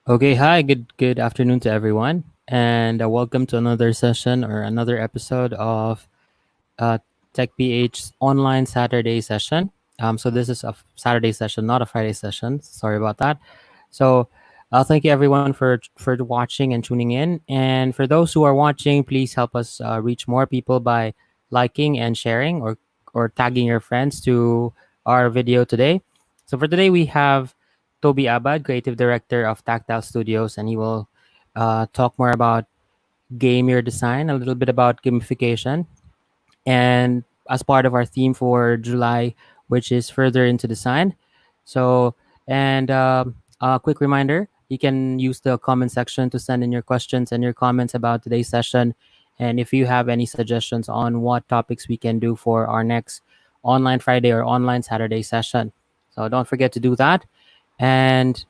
Okay, hi, good afternoon to everyone, and welcome to another session or another episode of uh, Tech PH's online Saturday session. So this is a Saturday session, not a Friday session. Sorry about that. So, thank you everyone for watching and tuning in. And for those who are watching, please help us reach more people by liking and sharing or tagging your friends to our video today. So for today, we have Toby Abad, creative director of Taktyl Studios, and he will talk more about game year design, a little bit about gamification, and as part of our theme for July, which is further into design. So, and a quick reminder, you can use the comment section to send in your questions and your comments about today's session. And if you have any suggestions on what topics we can do for our next online Friday or online Saturday session. So don't forget to do that. And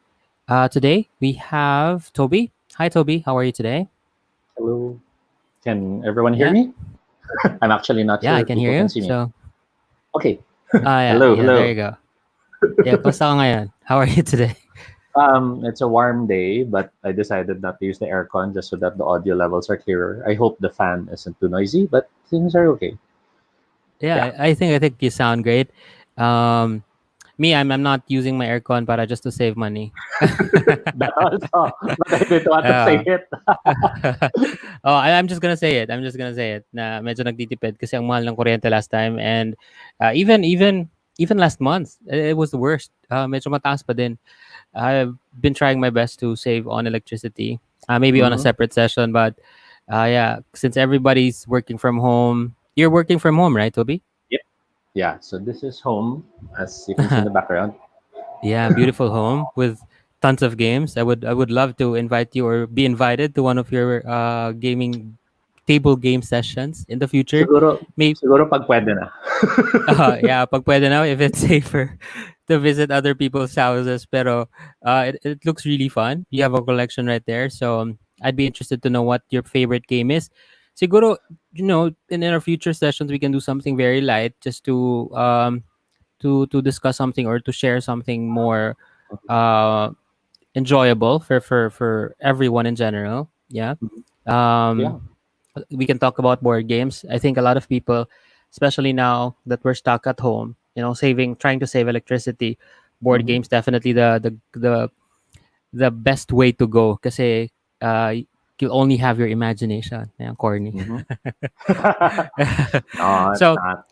today we have Toby. Hi, Toby. How are you today? Hello. Can everyone hear Yeah, me? I'm actually not yeah, sure I if can people hear can you. see me. So, Okay. yeah, Hello, yeah, there hello. you go. Yeah, kamusta ka ngayon? How are you today? It's a warm day, but I decided not to use the aircon just so that the audio levels are clearer. I hope the fan isn't too noisy, but things are okay. Yeah. Yeah, I think you sound great. Um, I'm not using my aircon para just to save money. That also, but I didn't want to say uh, it. I'm just gonna say it. I'm just gonna say it. Na medyo nagtitipid kasi ang mahal ng kuryente last time, and even last month it was the worst. Medyo mataas pa din. I've been trying my best to save on electricity. Maybe on a Hmm. separate session, but yeah, since everybody's working from home, you're working from home, right, Toby? Yep. Yeah. So this is home, as you can see in the background. Yeah, beautiful home with tons of games. I would love to invite you or be invited to one of your gaming table game sessions in the future. Siguro, Maybe siguro pag pwede na. yeah, pag pwede na if it's safer to visit other people's houses. Pero it looks really fun. You have a collection right there, so I'd be interested to know what your favorite game is. Siguro, in our future sessions we can do something very light just to discuss something or to share something more uh enjoyable for everyone in general. Yeah. Yeah. Um we can talk about board games. I think a lot of people, especially now that we're stuck at home, trying to save electricity, board Hmm. games definitely the best way to go kasi you'll only have your imagination. Yeah, corny. Hmm. No, it's So not.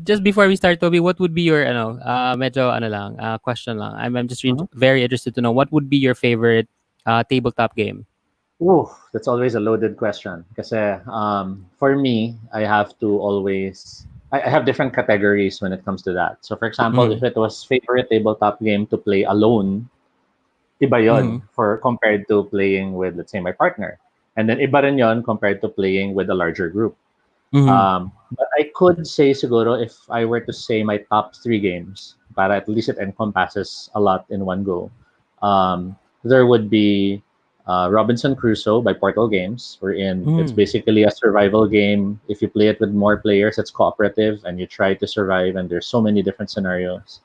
just before we start, Toby, what would be your medyo question lang. I'm just very interested to know what would be your favorite tabletop game. Ooh, that's always a loaded question. Because for me, I have to always. I have different categories when it comes to that. So, for example, Mm-hmm. if it was favorite tabletop game to play alone, iba Mm-hmm. yon for compared to playing with, let's say, my partner. And then iba rin yon compared to playing with a larger group. Mm-hmm. But I could say siguro if I were to say my top three games, para at least it encompasses a lot in one go. There would be Robinson Crusoe by Portal Games, wherein it's Mm-hmm. basically a survival game. If you play it with more players, it's cooperative and you try to survive, and there's so many different scenarios.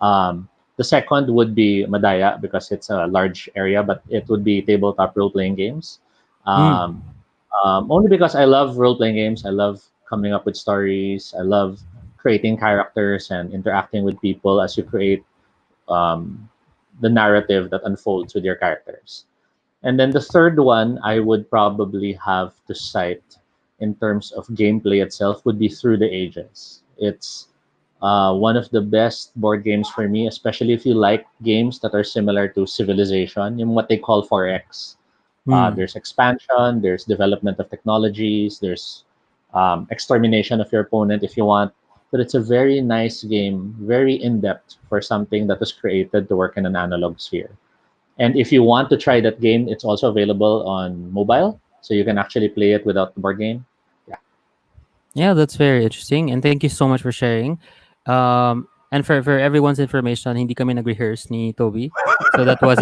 The second would be Madaya because it's a large area, but it would be tabletop role playing games. Um, Mm-hmm. Only because I love role playing games. I love coming up with stories. I love creating characters and interacting with people as you create um, the narrative that unfolds with your characters. And then the third one I would probably have to cite in terms of gameplay itself would be Through the Ages. It's one of the best board games for me, especially if you like games that are similar to Civilization, in what they call 4X. There's expansion, there's development of technologies, there's extermination of your opponent if you want. But it's a very nice game, very in depth for something that was created to work in an analog sphere. And if you want to try that game, it's also available on mobile, so you can actually play it without the board game. Yeah. Yeah, that's very interesting, and thank you so much for sharing. And for everyone's information, hindi kami nag-rehearse ni Toby. So that was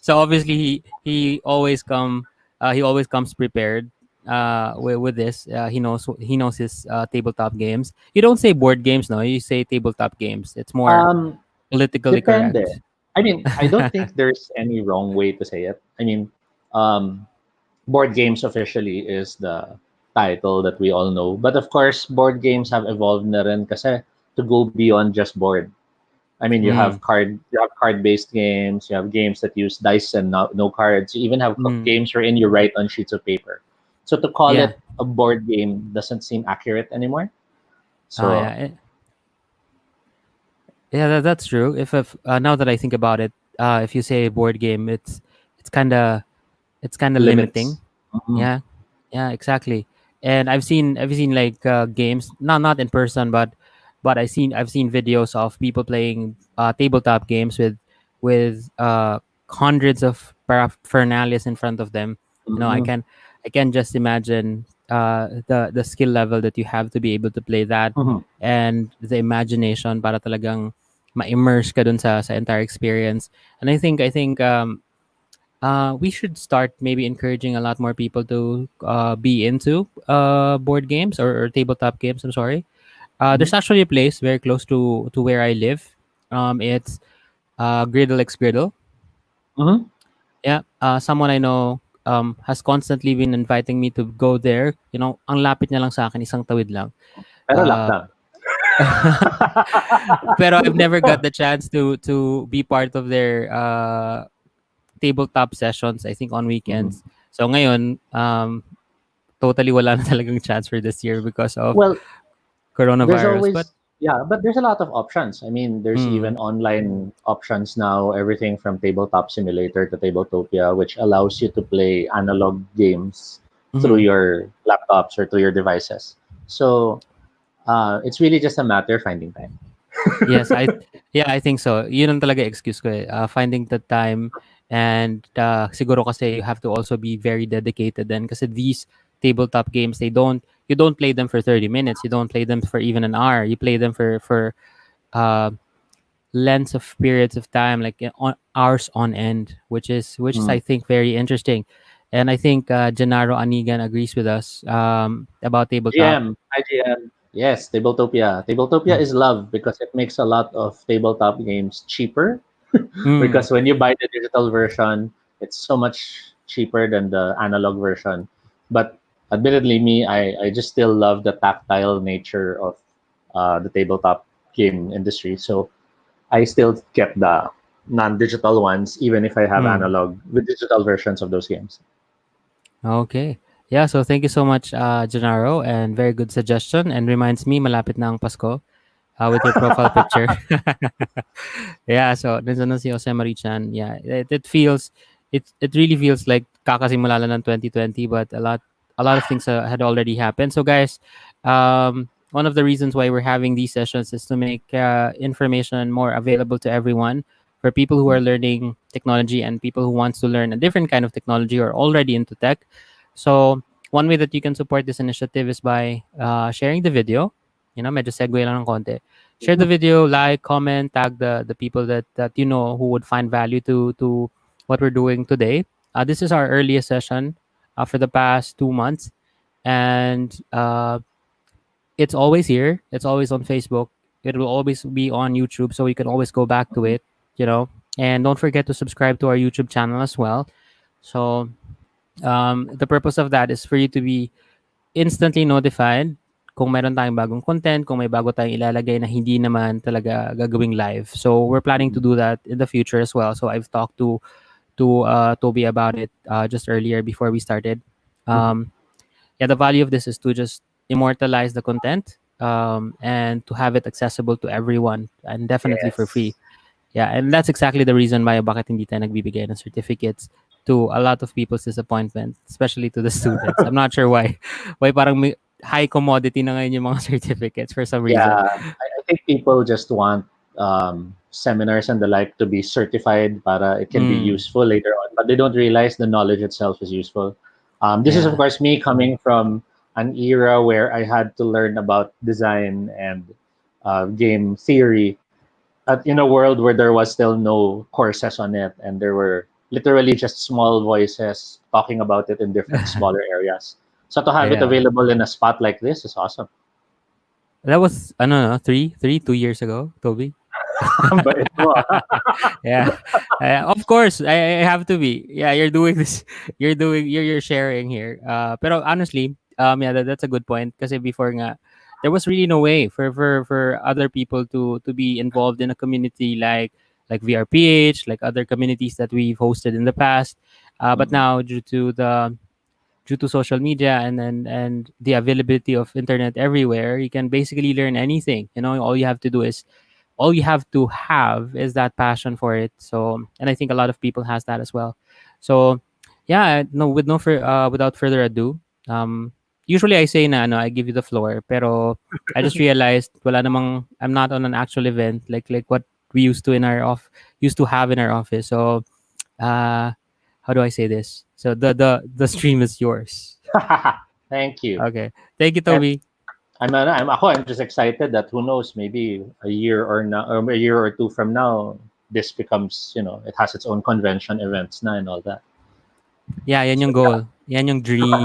so obviously he always comes prepared with this. He knows his tabletop games. You don't say board games, no. You say tabletop games. It's more Um, politically Depende. correct. I mean, I don't think there's any wrong way to say it. I mean, um, board games officially is the title that we all know. But of course, board games have evolved na rin kasi to go beyond just board. I mean, Mm, you have card-based games, you have games that use dice and no cards. You even have mm, games wherein you write on sheets of paper. So to call yeah. it a board game doesn't seem accurate anymore. Yeah. So, Yeah, that's true. If Now that I think about it, if you say board game, it's kind of it's kind of limiting. limits. Mhm. Yeah, yeah, exactly. And I've seen like games, not in person, but I've seen videos of people playing tabletop games with hundreds of paraphernalias in front of them. You know, Mhm. I can just imagine the skill level that you have to be able to play that, Mhm. and the imagination para talagang ma-immerse ka dun sa entire experience. And I think we should start maybe encouraging a lot more people to be into board games or tabletop games. I'm sorry. There's Mhm. actually a place very close to where I live. It's Griddle X Griddle. Mhm. Yeah. Someone I know has constantly been inviting me to go there. You know, ang lapit niya lang sa akin, isang tawid lang. Pero Uh, lockdown. pero I've never got the chance to be part of their tabletop sessions. I think on Mhm. weekends. So ngayon, totally wala na talagang chance for this year because of Well, there's coronavirus. But always, yeah, but there's a lot of options. I mean, there's mm, even online options now, everything from tabletop simulator to tabletopia, which allows you to play analog games through mhm. your laptops or through your devices. So it's really just a matter of finding time. Yes, I think so. Yun ang talaga excuse ko eh. Finding the time, and siguro kasi you have to also be very dedicated then kasi these tabletop games, you don't play them for 30 minutes. You don't play them for even an hour. You play them for uh lengths of periods of time, like on hours on end, which is I Mm. think very interesting. And I think Gennaro Anigan agrees with us about tabletop. GM, IGM. Yes, Tabletopia. Tabletopia Mm. is love because it makes a lot of tabletop games cheaper. Mm. Because when you buy the digital version, it's so much cheaper than the analog version. But admittedly, I just still love the tactile nature of the tabletop game industry. So I still get the non-digital ones, even if I have Mm. analog with digital versions of those games. Okay. Yeah, so thank you so much, Gennaro, and very good suggestion. And reminds me, malapit na ang Pasko with your profile picture. Yeah, so nandiyan na si Jose Marichan. Yeah, it really feels like kakasimula lang ng 2020, but a lot of things had already happened. So guys, one of the reasons why we're having these sessions is to make information more available to everyone, for people who are learning technology and people who wants to learn a different kind of technology or already into tech. So one way that you can support this initiative is by sharing the video. You know, medyo segue lang ng konti. Share the video, like, comment, tag the people that you know who would find value to what we're doing today. This is our earliest session for the past 2 months, and it's always here. It's always on Facebook. It will always be on YouTube, so you can always go back to it. You know, and don't forget to subscribe to our YouTube channel as well. So the purpose of that is for you to be instantly notified kung meron tayong bagong content, kung may bago tayong ilalagay na hindi naman talaga gagawing live. So we're planning to Mhm. do that in the future as well. So I've talked to Tobie about it just earlier before we started. Mhm. Um, yeah, the value of this is to just immortalize the content, and to have it accessible to everyone, and definitely for free. Yes. Yeah, and that's exactly the reason why bakit hindi tayo nagbibigay ng certificates, to a lot of people's disappointment, especially to the students. I'm not sure why. Why parang high commodity na ngayon yung mga certificates for some reason. Yeah, I think people just want seminars and the like to be certified para it can be Mm, useful later on, but they don't realize the knowledge itself is useful. This is, of yeah. course, me coming from an era where I had to learn about design and game theory in a world where there was still no courses on it, and there were literally just small voices talking about it in different smaller areas. So to have it Yeah. available in a spot like this is awesome. That was, I don't know, 2 years ago, Toby. Ang bait mo, ah. Yeah, of course I have to be. Yeah, you're doing this. You're sharing here. Pero honestly, yeah, that's a good point. Because before nga, there was really no way for other people to be involved in a community like VRPH, like other communities that we've hosted in the past. But Mm. now due to social media and the availability of internet everywhere, you can basically learn anything. All you have to do is all you have to have is that passion for it. So, and I think a lot of people has that as well. So, yeah, no, without further ado, um, usually I say na, no, I give you the floor, pero I just realized wala namang, I'm not on an actual event like what we used to have in our office. So, uh, how do I say this? So the stream is yours. Thank you. Okay, thank you, And Toby. I'm just excited that who knows, maybe a year or now, or a year or two from now, this becomes, it has its own convention events na and all that. Yeah, yan So yung goal. Yan yung dream.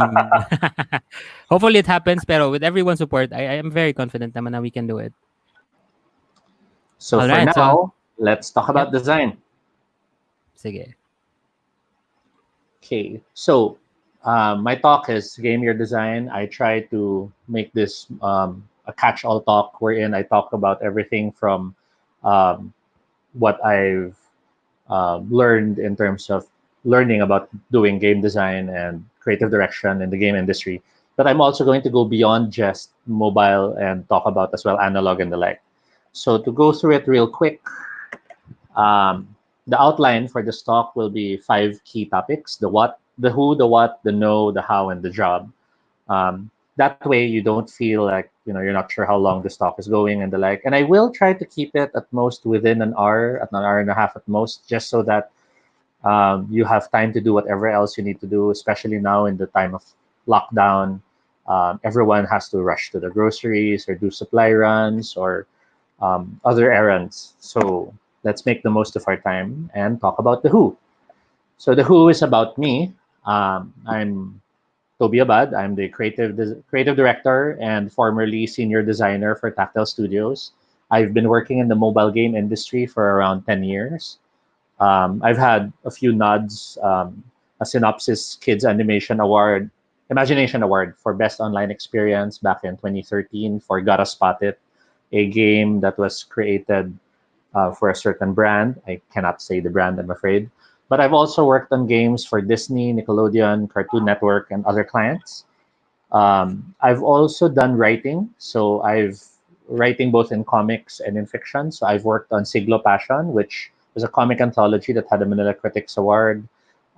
Hopefully it happens, pero with everyone's support, I am very confident naman na we can do it. so All for right, so, now, let's talk yep, about design. sige. Okay, so my talk is game year design. I try to make this a catch-all talk wherein I talk about everything from um, what I've learned in terms of learning about doing game design and creative direction in the game industry. But I'm also going to go beyond just mobile and talk about as well analog and the like. So to go through it real quick, um, the outline for this talk will be five key topics: the what, the who, the what, the no, the how, and the job. That way, you don't feel like you're not sure how long this talk is going and the like. And I will try to keep it at most within an hour and a half at most, just so that you have time to do whatever else you need to do, especially now in the time of lockdown. Everyone has to rush to the groceries or do supply runs or other errands. So let's make the most of our time and talk about the who. So the who is about me. I'm Tobie. I'm the creative director and formerly senior designer for Taktyl Studios. I've been working in the mobile game industry for around 10 years. I've had a few nods, a Synopsis Kids Animation Award, Imagination Award for Best Online Experience back in 2013 for Gotta Spot It, a game that was created for a certain brand. I cannot say the brand, I'm afraid. But I've also worked on games for Disney, Nickelodeon, Cartoon Network, and other clients. I've also done writing. So I've writing both in comics and in fiction. So I've worked on Siglo Passion, which was a comic anthology that had a Manila Critics Award.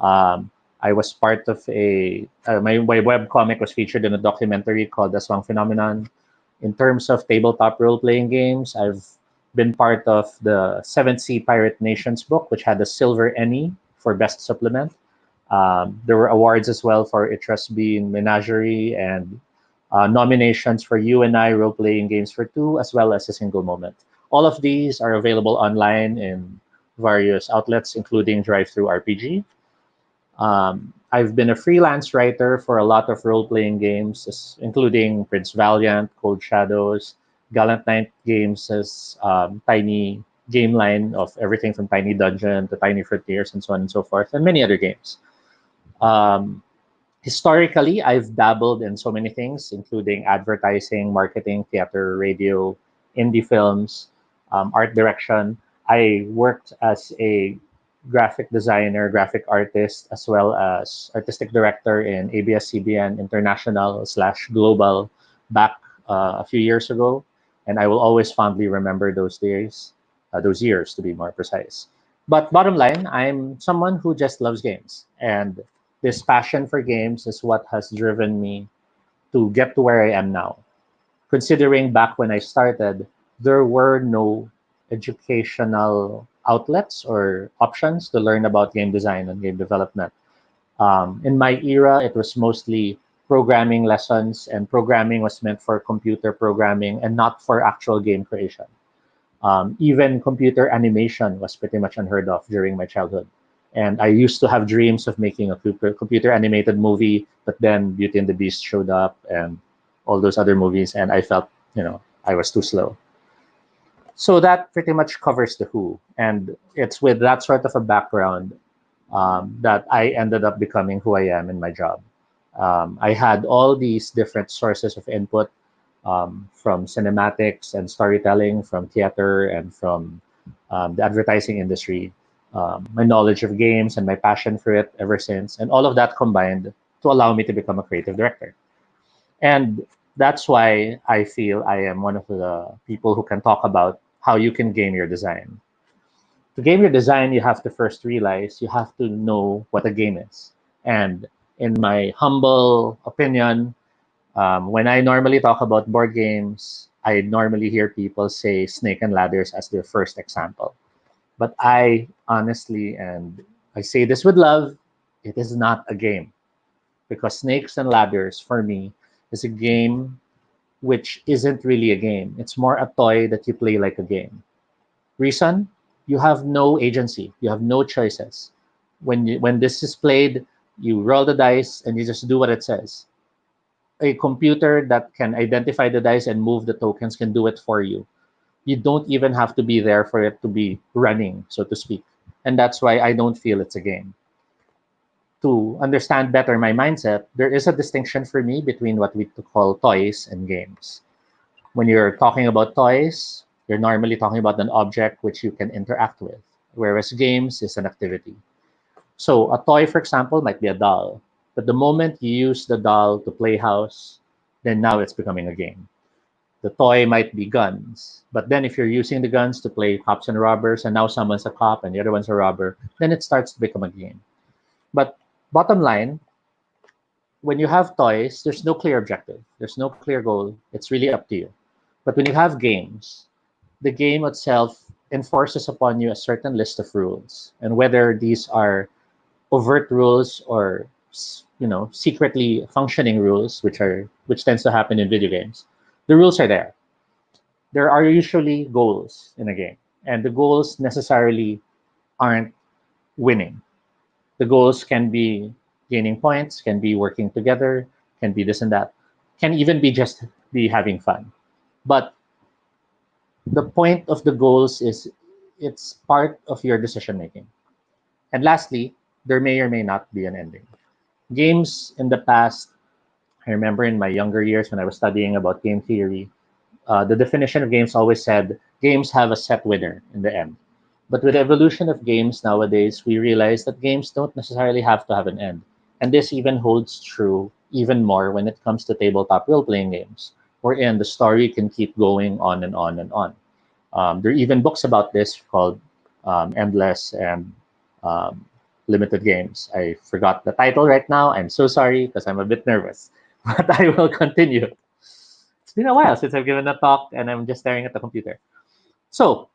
Um, I was part of my web comic was featured in a documentary called Aswang Phenomenon. In terms of tabletop role playing games, I've been part of the Seventh Sea Pirate Nations book, which had a silver Emmy for best supplement. There were awards as well for It Trust Being Menagerie and nominations for You and I role playing games for two, as well as a single moment. All of these are available online in various outlets, including Drive Through RPG. I've been a freelance writer for a lot of role playing games, including Prince Valiant, Cold Shadows, Gallant Knight Games, Tiny game line of everything from Tiny Dungeon to Tiny Frontiers and so on and so forth, and many other games. Um, Historically, I've dabbled in so many things, including advertising, marketing, theater, radio, indie films, art direction. I worked as a graphic designer, graphic artist, as well as artistic director in ABS-CBN International slash Global back a few years ago. And I will always fondly remember those days, those years to be more precise. But bottom line, I'm someone who just loves games. And this passion for games is what has driven me to get to where I am now. Considering back when I started, there were no educational outlets or options to learn about game design and game development. In my era, it was mostly programming lessons, and programming was meant for computer programming and not for actual game creation. Even computer animation was pretty much unheard of during my childhood. And I used to have dreams of making a computer animated movie, but then Beauty and the Beast showed up and all those other movies, and I felt, I was too slow. So that pretty much covers the who. And it's with that sort of a background that I ended up becoming who I am in my job. I had all these different sources of input from cinematics and storytelling, from theater, and from the advertising industry. My knowledge of games and my passion for it ever since, and all of that combined to allow me to become a creative director. And that's why I feel I am one of the people who can talk about how you can game your design. To game your design, you have to first realize you have to know what a game is. And in my humble opinion, when I normally talk about board games, I normally hear people say Snake and Ladders as their first example. But I honestly, and I say this with love, it is not a game. Because Snakes and Ladders, for me, is a game which isn't really a game. It's more a toy that you play like a game. Reason? You have no agency. You have no choices. When this is played, you roll the dice and you just do what it says. A computer that can identify the dice and move the tokens can do it for you. You don't even have to be there for it to be running, so to speak. And that's why I don't feel it's a game. To understand better my mindset, there is a distinction for me between what we call toys and games. When you're talking about toys, you're normally talking about an object which you can interact with, whereas games is an activity. So a toy, for example, might be a doll, but the moment you use the doll to play house, then now it's becoming a game. The toy might be guns, but then if you're using the guns to play cops and robbers, and now someone's a cop and the other one's a robber, then it starts to become a game. But bottom line, when you have toys, there's no clear objective, there's no clear goal. It's really up to you. But when you have games, the game itself enforces upon you a certain list of rules, and whether these are overt rules or secretly functioning rules, which tends to happen in video games, the rules are there. There are usually goals in a game, and the goals necessarily aren't winning. The goals can be gaining points, can be working together, can be this and that, can even be just be having fun. But the point of the goals is it's part of your decision making. And lastly, there may or may not be an ending. Games in the past, I remember in my younger years when I was studying about game theory, the definition of games always said games have a set winner in the end. But with the evolution of games nowadays, we realize that games don't necessarily have to have an end. And this even holds true even more when it comes to tabletop role playing games, wherein the story can keep going on and on and on. There are even books about this called Endless and um, Limited Games. I forgot the title right now. I'm so sorry because I'm a bit nervous, but I will continue. It's been a while since I've given a talk and I'm just staring at the computer. So,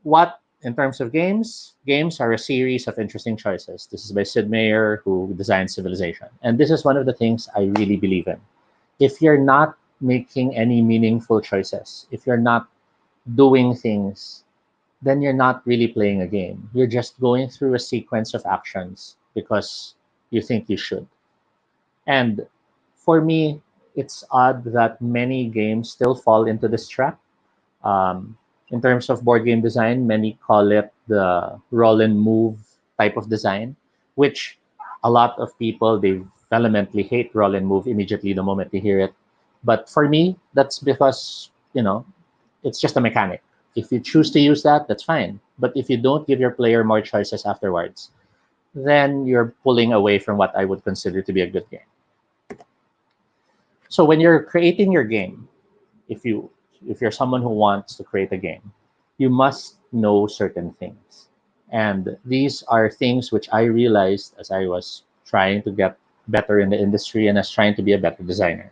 what in terms of games? Games are a series of interesting choices. This is by Sid Meier, who designed Civilization. And this is one of the things I really believe in. If you're not making any meaningful choices, if you're not doing things, then you're not really playing a game. You're just going through a sequence of actions because you think you should. And for me, it's odd that many games still fall into this trap. Um, in terms of board game design, many call it the roll and move type of design, which a lot of people they vehemently hate roll and move immediately the moment they hear it. But for me, that's because it's just a mechanic. If you choose to use that, that's fine. But if you don't give your player more choices afterwards, then you're pulling away from what I would consider to be a good game. So when you're creating your game, if you if you're someone who wants to create a game, you must know certain things. And these are things which I realized as I was trying to get better in the industry and as trying to be a better designer.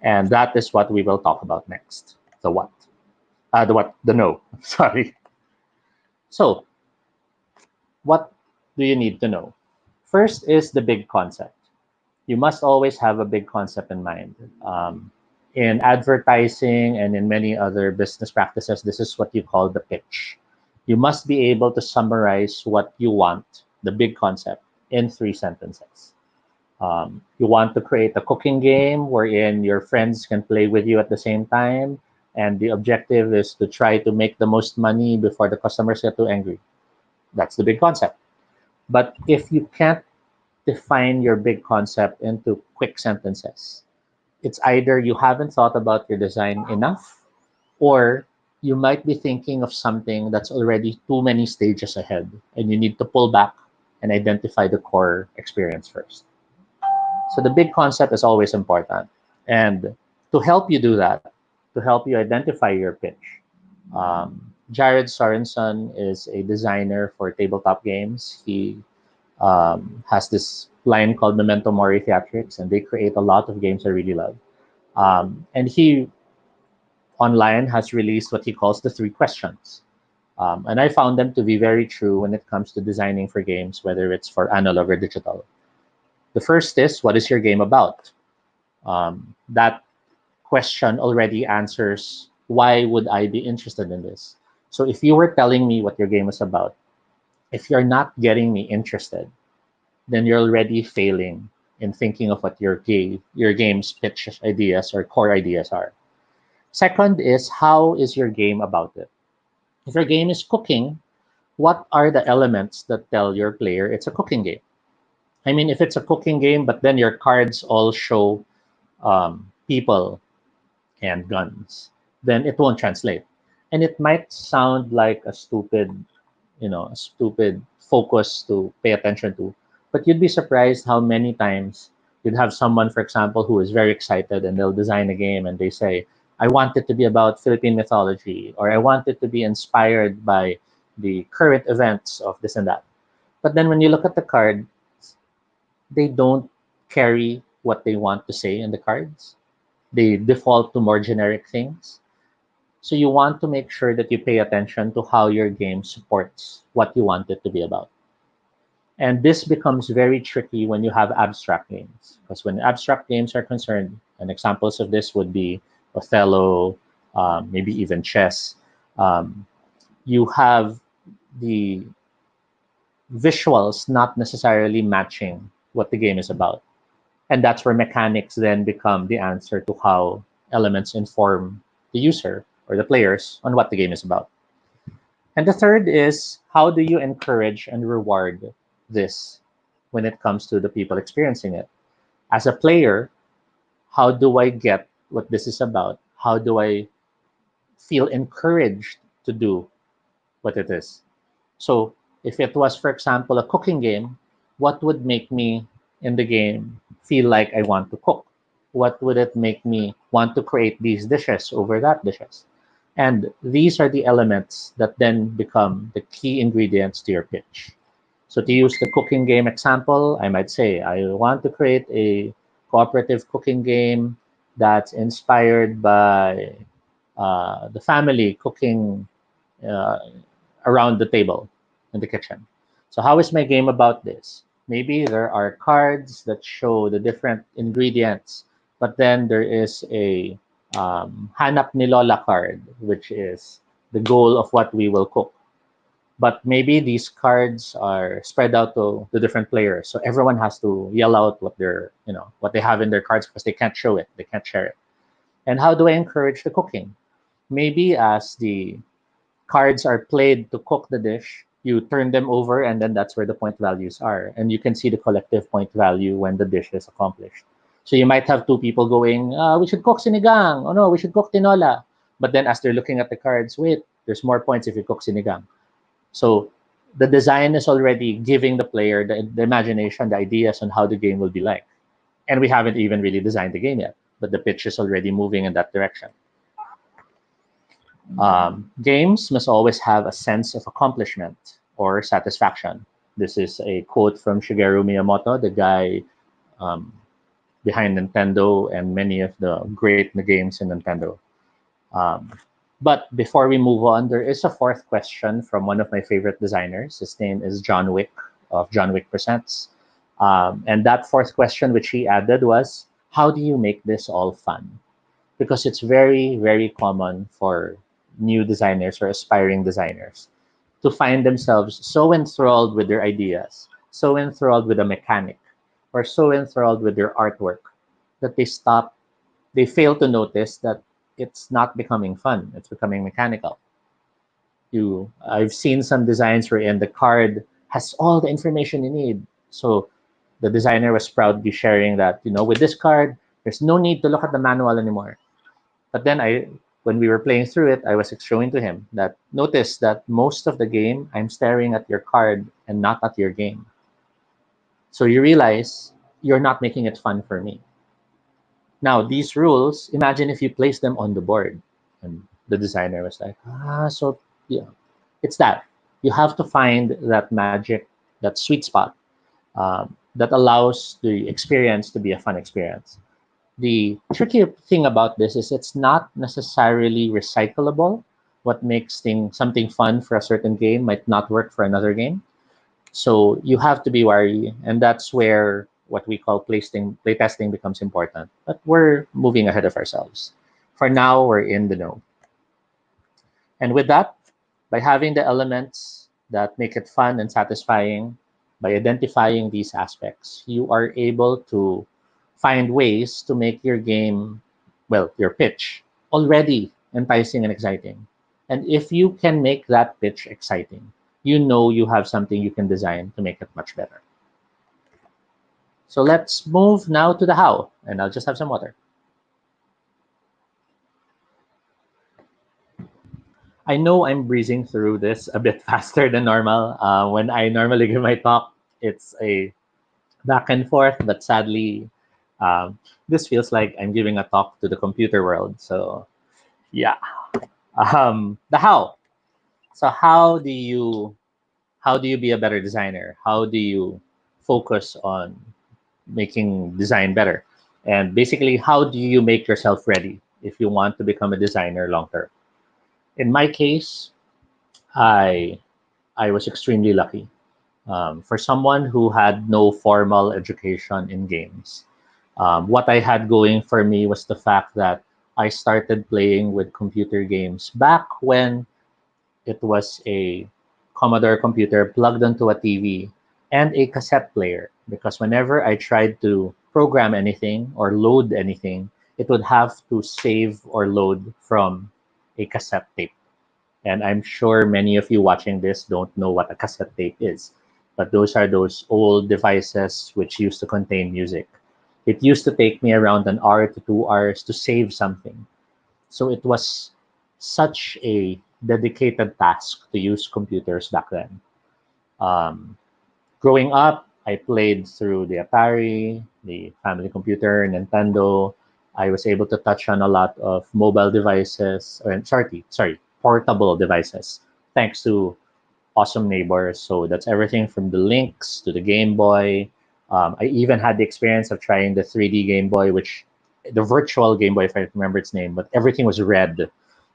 And that is what we will talk about next. The what? The what? The no. Sorry. So, what do you need to know? First is the big concept. You must always have a big concept in mind. In advertising and in many other business practices, this is what you call the pitch. You must be able to summarize what you want, the big concept, in 3 sentences. You want to create a cooking game wherein your friends can play with you at the same time, and the objective is to try to make the most money before the customers get too angry. That's the big concept. But if you can't define your big concept into quick sentences, it's either you haven't thought about your design enough, or you might be thinking of something that's already too many stages ahead, and you need to pull back and identify the core experience first. So the big concept is always important. And to help you do that, to help you identify your pitch, Jared Sorensen is a designer for tabletop games. He has this line called Memento Mori Theatrics, and they create a lot of games I really love. And he online has released what he calls the three questions. And I found them to be very true when it comes to designing for games, whether it's for analog or digital. The first is, what is your game about? That question already answers, why would I be interested in this? So if you were telling me what your game is about, if you're not getting me interested, then you're already failing in thinking of what your game's pitch ideas or core ideas are. Second is, how is your game about it? If your game is cooking, what are the elements that tell your player it's a cooking game? I mean, if it's a cooking game, but then your cards all show people and guns, then it won't translate. And it might sound like a stupid focus to pay attention to, but you'd be surprised how many times you'd have someone, for example, who is very excited and they'll design a game and they say, I want it to be about Philippine mythology, or I want it to be inspired by the current events of this and that. But then when you look at the card, they don't carry what they want to say in the cards. They default to more generic things. So you want to make sure that you pay attention to how your game supports what you want it to be about. And this becomes very tricky when you have abstract games. Because when abstract games are concerned, and examples of this would be Othello, maybe even chess, um, you have the visuals not necessarily matching what the game is about. And that's where mechanics then become the answer to how elements inform the user or the players on what the game is about. And the third is, how do you encourage and reward this when it comes to the people experiencing it? As a player, how do I get what this is about? How do I feel encouraged to do what it is? So, if it was, for example, a cooking game, what would make me in the game feel like I want to cook? What would it make me want to create these dishes over that dishes? And these are the elements that then become the key ingredients to your pitch. So to use the cooking game example, I might say, I want to create a cooperative cooking game that's inspired by the family cooking uh, around the table in the kitchen. So how is my game about this? Maybe there are cards that show the different ingredients, but then there is a hanap ni lola card, which is the goal of what we will cook. But maybe these cards are spread out to the different players, so everyone has to yell out what they have in their cards because they can't show it, they can't share it. And how do I encourage the cooking? Maybe as the cards are played to cook the dish, you turn them over, and then that's where the point values are. And you can see the collective point value when the dish is accomplished. So you might have two people going, we should cook sinigang. Oh no, we should cook tinola. But then as they're looking at the cards, wait, there's more points if you cook sinigang. So the design is already giving the player the imagination, the ideas on how the game will be like. And we haven't even really designed the game yet, but the pitch is already moving in that direction. Games must always have a sense of accomplishment or satisfaction. This is a quote from Shigeru Miyamoto, the guy um, behind Nintendo and many of the great games in Nintendo. Um, but before we move on, there is a fourth question from one of my favorite designers. His name is John Wick of John Wick Presents. And that fourth question, which he added, was, how do you make this all fun? Because it's very, very common for new designers or aspiring designers to find themselves so enthralled with their ideas, so enthralled with a mechanic, or so enthralled with their artwork that they fail to notice that it's not becoming fun. It's becoming mechanical. I've seen some designs wherein the card has all the information you need. So the designer was proudly sharing that, with this card, there's no need to look at the manual anymore. But then when we were playing through it, I was showing to him that notice that most of the game, I'm staring at your card and not at your game. So you realize you're not making it fun for me. Now, these rules, imagine if you place them on the board. And the designer was like, so yeah, it's that. You have to find that magic, that sweet spot that allows the experience to be a fun experience. The tricky thing about this is it's not necessarily recyclable. What makes something fun for a certain game might not work for another game. So you have to be wary, and that's where what we call playtesting becomes important. But we're moving ahead of ourselves. For now, we're in the know. And with that, by having the elements that make it fun and satisfying, by identifying these aspects, you are able to find ways to make your game, well, your pitch, already enticing and exciting. And if you can make that pitch exciting, you know you have something you can design to make it much better. So let's move now to the how, and I'll just have some water. I know I'm breezing through this a bit faster than normal. When I normally give my talk, it's a back and forth, but sadly, um, this feels like I'm giving a talk to the computer world. So, yeah. The how. So, how do you be a better designer? How do you focus on making design better? And basically, how do you make yourself ready if you want to become a designer long term? In my case, I I was extremely lucky. For someone who had no formal education in games, what I had going for me was the fact that I started playing with computer games back when it was a Commodore computer plugged onto a TV and a cassette player. Because whenever I tried to program anything or load anything, it would have to save or load from a cassette tape. And I'm sure many of you watching this don't know what a cassette tape is. But those are those old devices which used to contain music. It used to take me around an hour to 2 hours to save something. So it was such a dedicated task to use computers back then. Um, Growing up, I played through the Atari, the family computer, Nintendo. I was able to touch on a lot of mobile devices, or sorry, portable devices, thanks to awesome neighbors. So that's everything from the Lynx to the Game Boy. I even had the experience of trying the 3D Game Boy, which the virtual Game Boy, if I remember its name, but everything was red.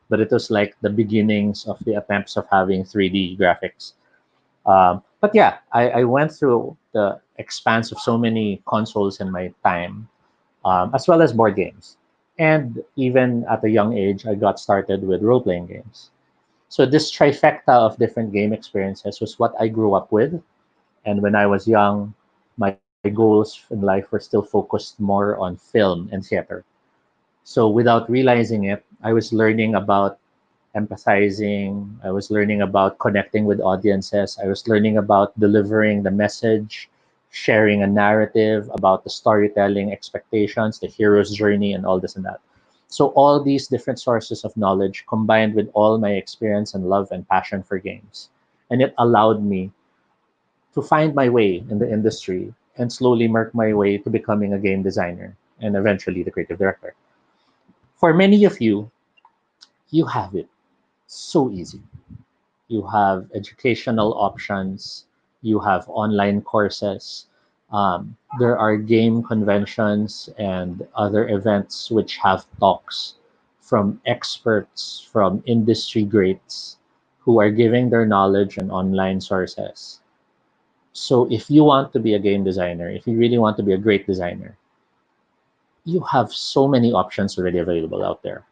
But it was like the beginnings of the attempts of having 3D graphics. But yeah, I went through the expanse of so many consoles in my time, as well as board games. And even at a young age, I got started with role playing games. So this trifecta of different game experiences was what I grew up with. And when I was young, my goals in life were still focused more on film and theater. So without realizing it, I was learning about empathizing. I was learning about connecting with audiences. I was learning about delivering the message, sharing a narrative about the storytelling expectations, the hero's journey, and all this and that. So, all these different sources of knowledge combined with all my experience and love and passion for games. And it allowed me to find my way in the industry and slowly work my way to becoming a game designer and eventually the creative director. For many of you, you have it so easy. You have educational options, you have online courses. There are game conventions and other events which have talks from experts, from industry greats who are giving their knowledge on online sources. So, if you want to be a game designer, if you really want to be a great designer, you have so many options already available out there.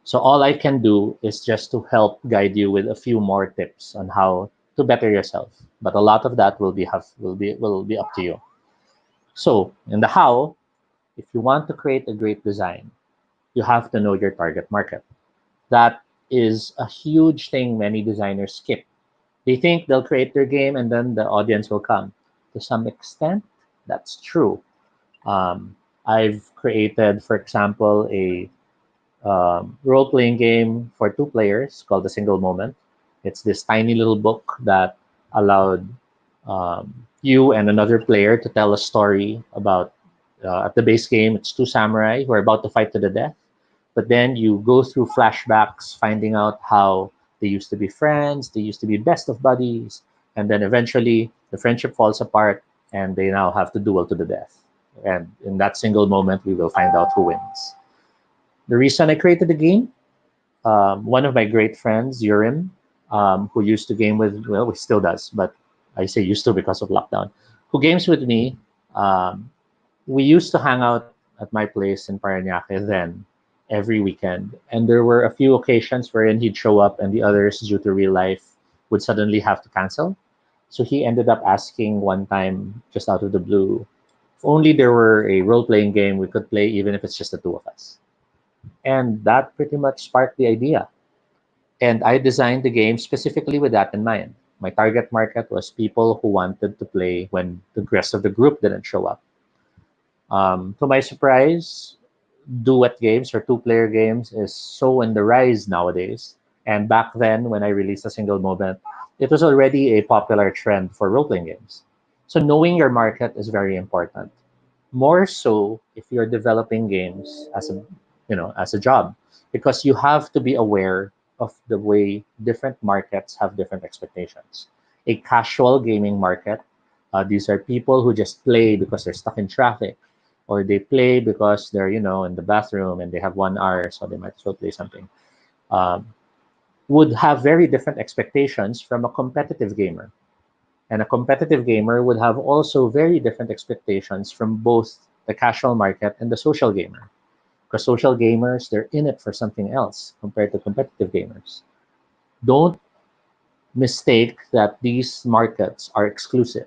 So all I can do is just to help guide you with a few more tips on how to better yourself. But a lot of that will be up to you. So in the how, if you want to create a great design, You have to know your target market. That is a huge thing many designers skip. They think they'll create their game and then the audience will come. To some extent, that's true. I've created, for example, a role playing game for two players called The Single Moment. It's this tiny little book that allowed you and another player to tell a story about, at the base game, it's two samurai who are about to fight to the death. But then you go through flashbacks, finding out how they used to be friends, they used to be best of buddies, and then eventually the friendship falls apart and they now have to duel to the death. And in that single moment, we will find out who wins. The reason I created the game, one of my great friends, Urim, who used to game with, well, he still does, but I say used to because of lockdown, who games with me. Um, we used to hang out at my place in Parañaque then every weekend. And there were a few occasions wherein he'd show up and the others, due to real life, would suddenly have to cancel. So he ended up asking one time, just out of the blue, if only there were a role playing game we could play, even if it's just the two of us. And that pretty much sparked the idea. And I designed the game specifically with that in mind. My target market was people who wanted to play when the rest of the group didn't show up. To my surprise, duet games or two-player games is so in the rise nowadays. And back then, when I released A Single Moment, it was already a popular trend for role-playing games. So knowing your market is very important. More so if you're developing games as a, as a job, because you have to be aware of the way different markets have different expectations. A casual gaming market, these are people who just play because they're stuck in traffic, or they play because they're in the bathroom and they have 1 hour, so they might as well play something. um, would have very different expectations from a competitive gamer, and a competitive gamer would have also very different expectations from both the casual market and the social gamer, because social gamers, they're in it for something else compared to competitive gamers. Don't mistake that these markets are exclusive.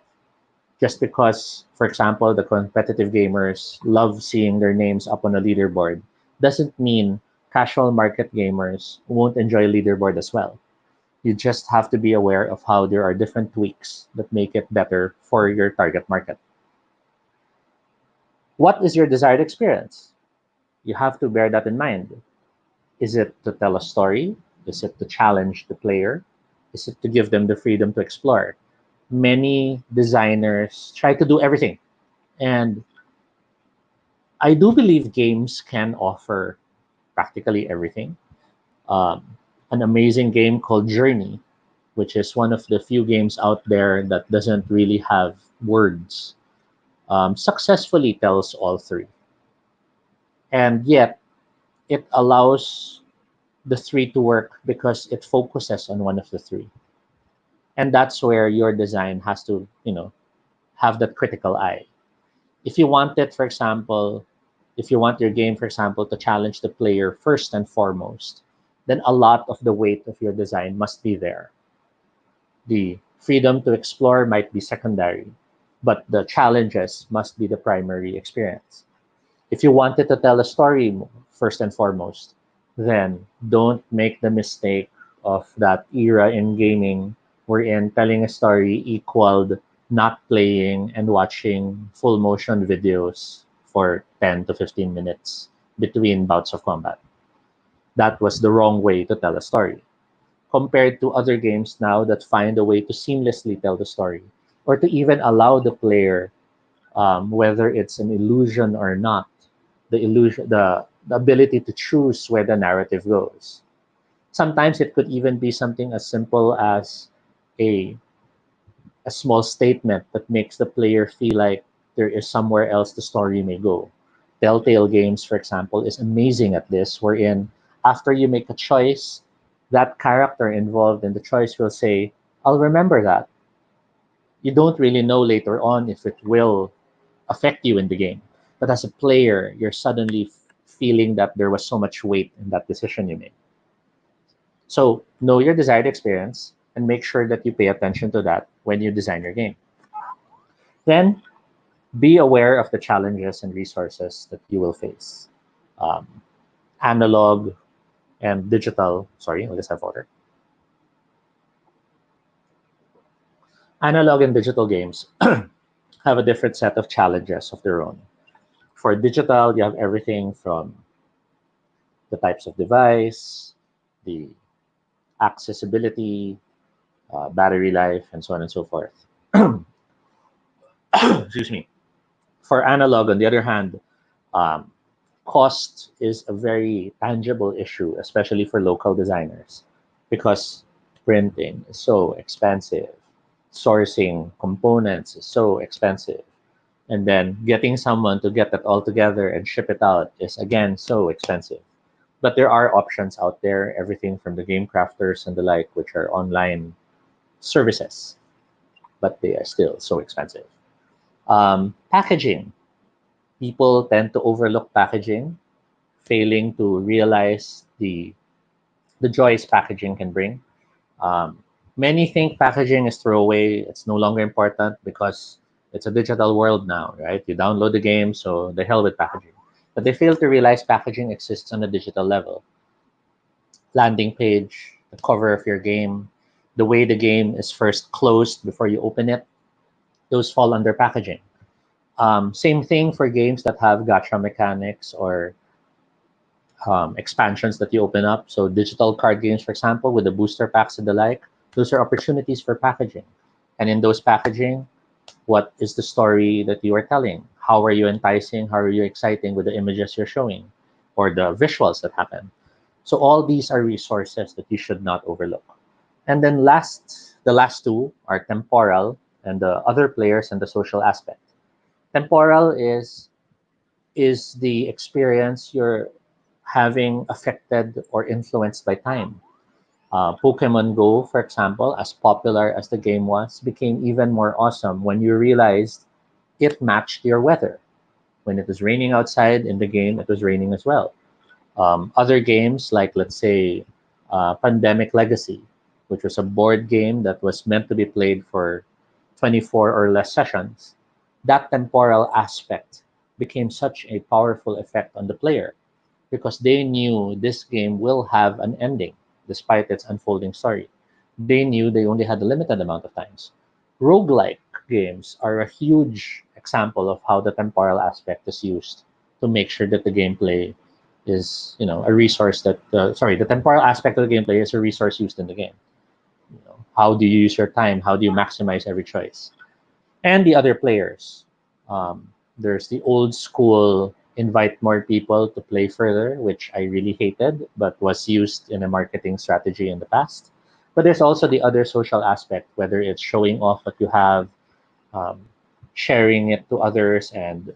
Just because, for example, the competitive gamers love seeing their names up on a leaderboard, doesn't mean casual market gamers won't enjoy leaderboard as well. You just have to be aware of how there are different tweaks that make it better for your target market. What is your desired experience? You have to bear that in mind. Is it to tell a story? Is it to challenge the player? Is it to give them the freedom to explore? Many designers try to do everything. And I do believe games can offer practically everything. Um, an amazing game called Journey, which is one of the few games out there that doesn't really have words, successfully tells all three. And yet, it allows the three to work because it focuses on one of the three. And that's where your design has to, have that critical eye. If you want it, for example, if you want your game, for example, to challenge the player first and foremost, then a lot of the weight of your design must be there. The freedom to explore might be secondary, but the challenges must be the primary experience. If you wanted to tell a story first and foremost, then don't make the mistake of that era in gaming wherein telling a story equaled not playing and watching full motion videos for 10 to 15 minutes between bouts of combat. That was the wrong way to tell a story, compared to other games now that find a way to seamlessly tell the story, or to even allow the player, whether it's an illusion or not, the ability to choose where the narrative goes. Sometimes it could even be something as simple as a a small statement that makes the player feel like there is somewhere else the story may go. Telltale Games, for example, is amazing at this, wherein after you make a choice, that character involved in the choice will say, I'll remember that. You don't really know later on if it will affect you in the game. But as a player, you're suddenly feeling that there was so much weight in that decision you made. So know your desired experience and make sure that you pay attention to that when you design your game. Then be aware of the challenges and resources that you will face. Um, analog and digital. Sorry, I'll just have water. Analog and digital games have a different set of challenges of their own. For digital, you have everything from the types of device, the accessibility, battery life, and so on and so forth. Excuse me. For analog, on the other hand, um, cost is a very tangible issue, especially for local designers, because printing is so expensive, sourcing components is so expensive, and then getting someone to get that all together and ship it out is again so expensive. But there are options out there, everything from the game crafters and the like, which are online services, but they are still so expensive. Packaging. People tend to overlook packaging, failing to realize the joys packaging can bring. Um, Many think packaging is throwaway. It's no longer important because it's a digital world now, right? You download the game, so the hell with packaging. But they fail to realize packaging exists on a digital level. Landing page, the cover of your game, the way the game is first closed before you open it, those fall under packaging. Same thing for games that have gacha mechanics or expansions that you open up. So digital card games, for example, with the booster packs and the like, those are opportunities for packaging. And in those packaging, what is the story that you are telling? How are you enticing? How are you exciting with the images you're showing or the visuals that happen? So all these are resources that you should not overlook. And then the last two are temporal and the other players and the social aspect. Temporal is the experience you're having affected or influenced by time. Pokemon Go, for example, as popular as the game was, became even more awesome when you realized it matched your weather. When it was raining outside in the game, it was raining as well. Other games, like let's say Pandemic Legacy, which was a board game that was meant to be played for 24 or less sessions, that temporal aspect became such a powerful effect on the player because they knew this game will have an ending despite its unfolding story. They knew they only had a limited amount of times. Roguelike games are a huge example of how the temporal aspect is used to make sure that the gameplay is, a resource that, the temporal aspect of the gameplay is a resource used in the game. How do you use your time? How do you maximize every choice? And the other players. There's the old school invite more people to play further, which I really hated, but was used in a marketing strategy in the past. But there's also the other social aspect, whether it's showing off what you have, um, sharing it to others, and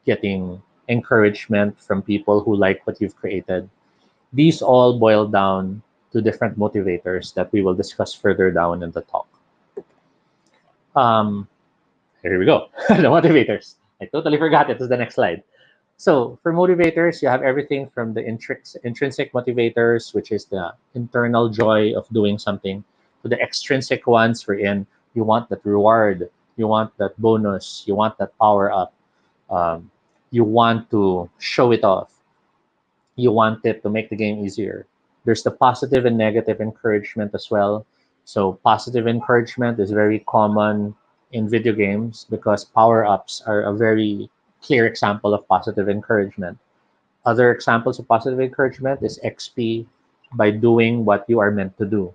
getting encouragement from people who like what you've created. These all boil down to different motivators that we will discuss further down in the talk. Um, Here we go. The motivators. I totally forgot it. Was the next slide. So for motivators, you have everything from the intrinsic motivators, which is the internal joy of doing something, to the extrinsic ones wherein you want that reward, you want that bonus, you want that power up, um, you want to show it off, you want it to make the game easier. There's the positive and negative encouragement as well. So positive encouragement is very common in video games because power-ups are a very clear example of positive encouragement. Other examples of positive encouragement is XP by doing what you are meant to do.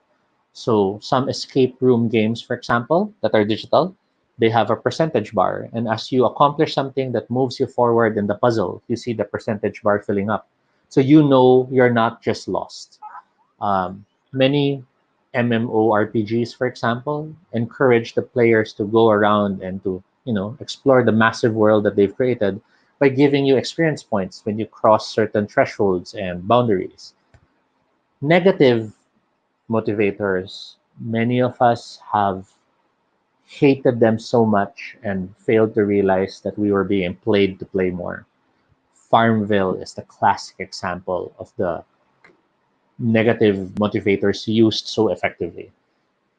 So some escape room games, for example, that are digital, they have a percentage bar. And as you accomplish something that moves you forward in the puzzle, you see the percentage bar filling up. So you know you're not just lost. Many MMORPGs, for example, encourage the players to go around and to, explore the massive world that they've created by giving you experience points when you cross certain thresholds and boundaries. Negative motivators, many of us have hated them so much and failed to realize that we were being played to play more. Farmville is the classic example of the negative motivators used so effectively.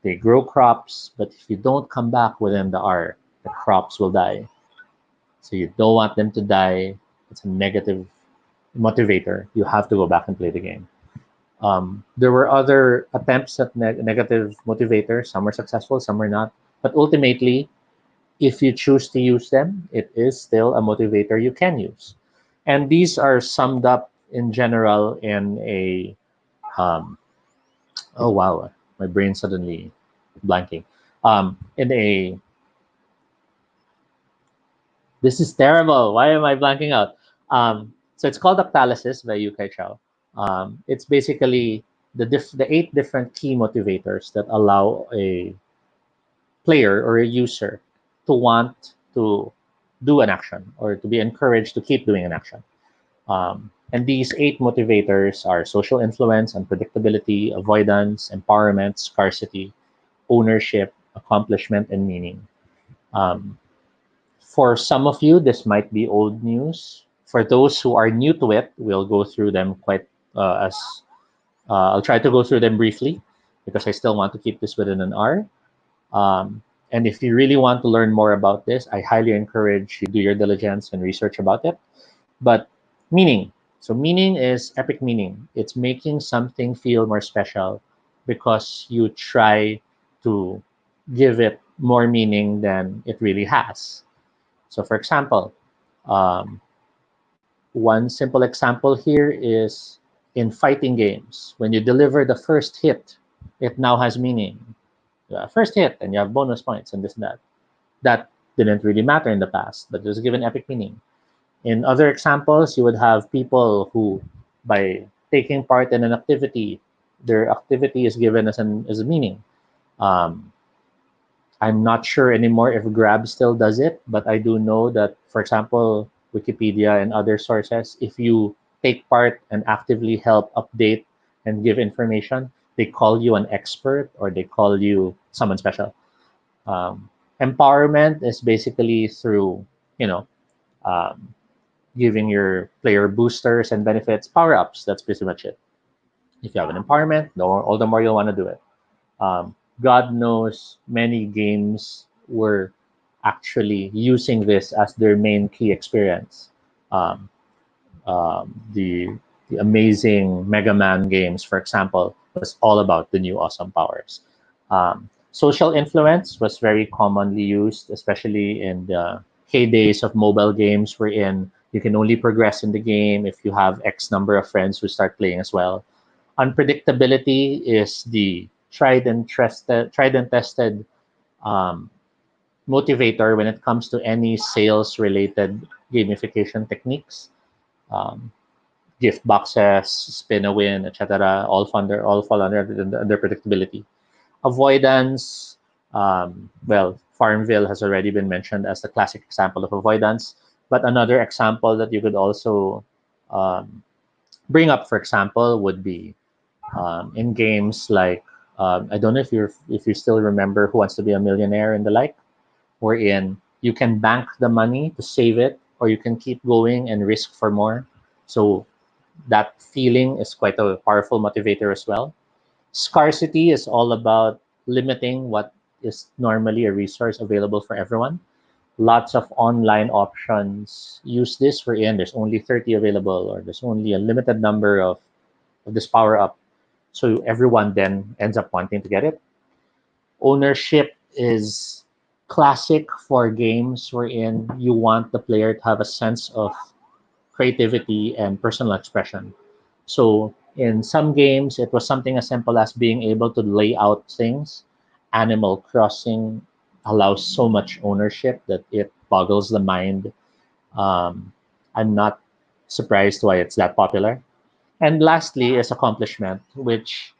They grow crops, but if you don't come back within the hour, the crops will die. So you don't want them to die. It's a negative motivator, you have to go back and play the game. There were other attempts at negative motivators. Some were successful, some were not. But ultimately, if you choose to use them, it is still a motivator you can use. And these are summed up in general in a, um, oh wow, my brain suddenly blanking. In a, this is terrible. Why am I blanking out? So it's called Octalysis by Yu Kai Chao. It's basically the 8 different key motivators that allow a player or a user to want to do an action or to be encouraged to keep doing an action. And these 8 motivators are social influence, unpredictability, avoidance, empowerment, scarcity, ownership, accomplishment, and meaning. Um, for some of you, this might be old news. For those who are new to it, we'll go through them quite as I'll try to go through them briefly because I still want to keep this within an hour. And if you really want to learn more about this, I highly encourage you do your diligence and research about it. But meaning. So meaning is epic meaning. It's making something feel more special because you try to give it more meaning than it really has. So for example, um, one simple example here is in fighting games. When you deliver the first hit, it now has meaning. First hit, and you have bonus points and this and that. That didn't really matter in the past, but it was given epic meaning. In other examples, you would have people who, by taking part in an activity, their activity is given as a meaning. Um, I'm not sure anymore if Grab still does it, but I do know that, for example, Wikipedia and other sources, if you take part and actively help update and give information, they call you an expert or they call you someone special. Um, Empowerment is basically through, you know, um, giving your player boosters and benefits, power ups. That's pretty much it. If you have an empowerment, all the more you'll want to do it. God knows many games were actually using this as their main key experience. Um, the amazing Mega Man games, for example, was all about the new awesome powers. Social influence was very commonly used, especially in the heydays of mobile games, wherein you can only progress in the game if you have X number of friends who start playing as well. Unpredictability is the tried and tested um, motivator when it comes to any sales related gamification techniques. Um, Gift boxes, spin a win, etc. All fall under predictability. Avoidance. Well, Farmville has already been mentioned as the classic example of avoidance, but another example that you could also um, bring up, for example, would be in games like I don't know if you still remember Who Wants to Be a Millionaire and the like, wherein you can bank the money to save it, or you can keep going and risk for more. So that feeling is quite a powerful motivator as well. Scarcity is all about limiting what is normally a resource available for everyone. Lots of online options use this wherein there's only 30 available or there's only a limited number of this power up. So everyone then ends up wanting to get it. Ownership is classic for games wherein you want the player to have a sense of creativity and personal expression. So in some games, it was something as simple as being able to lay out things. Animal Crossing allows so much ownership that it boggles the mind. Um, I'm not surprised why it's that popular. And lastly is accomplishment, which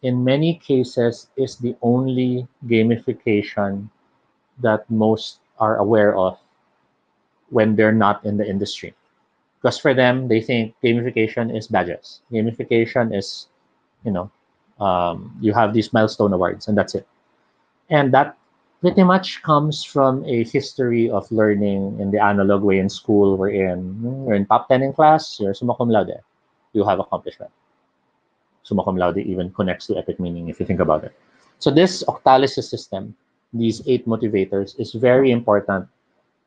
in many cases is the only gamification that most are aware of when they're not in the industry. Because for them, they think gamification is badges. Gamification is, you know, you have these milestone awards and that's it. And that pretty much comes from a history of learning in the analog way in school, wherein you're in top 10 in class, you're summa cum laude, you have accomplishment. Summa cum laude even connects to epic meaning if you think about it. So this octalysis system, these 8 motivators, is very important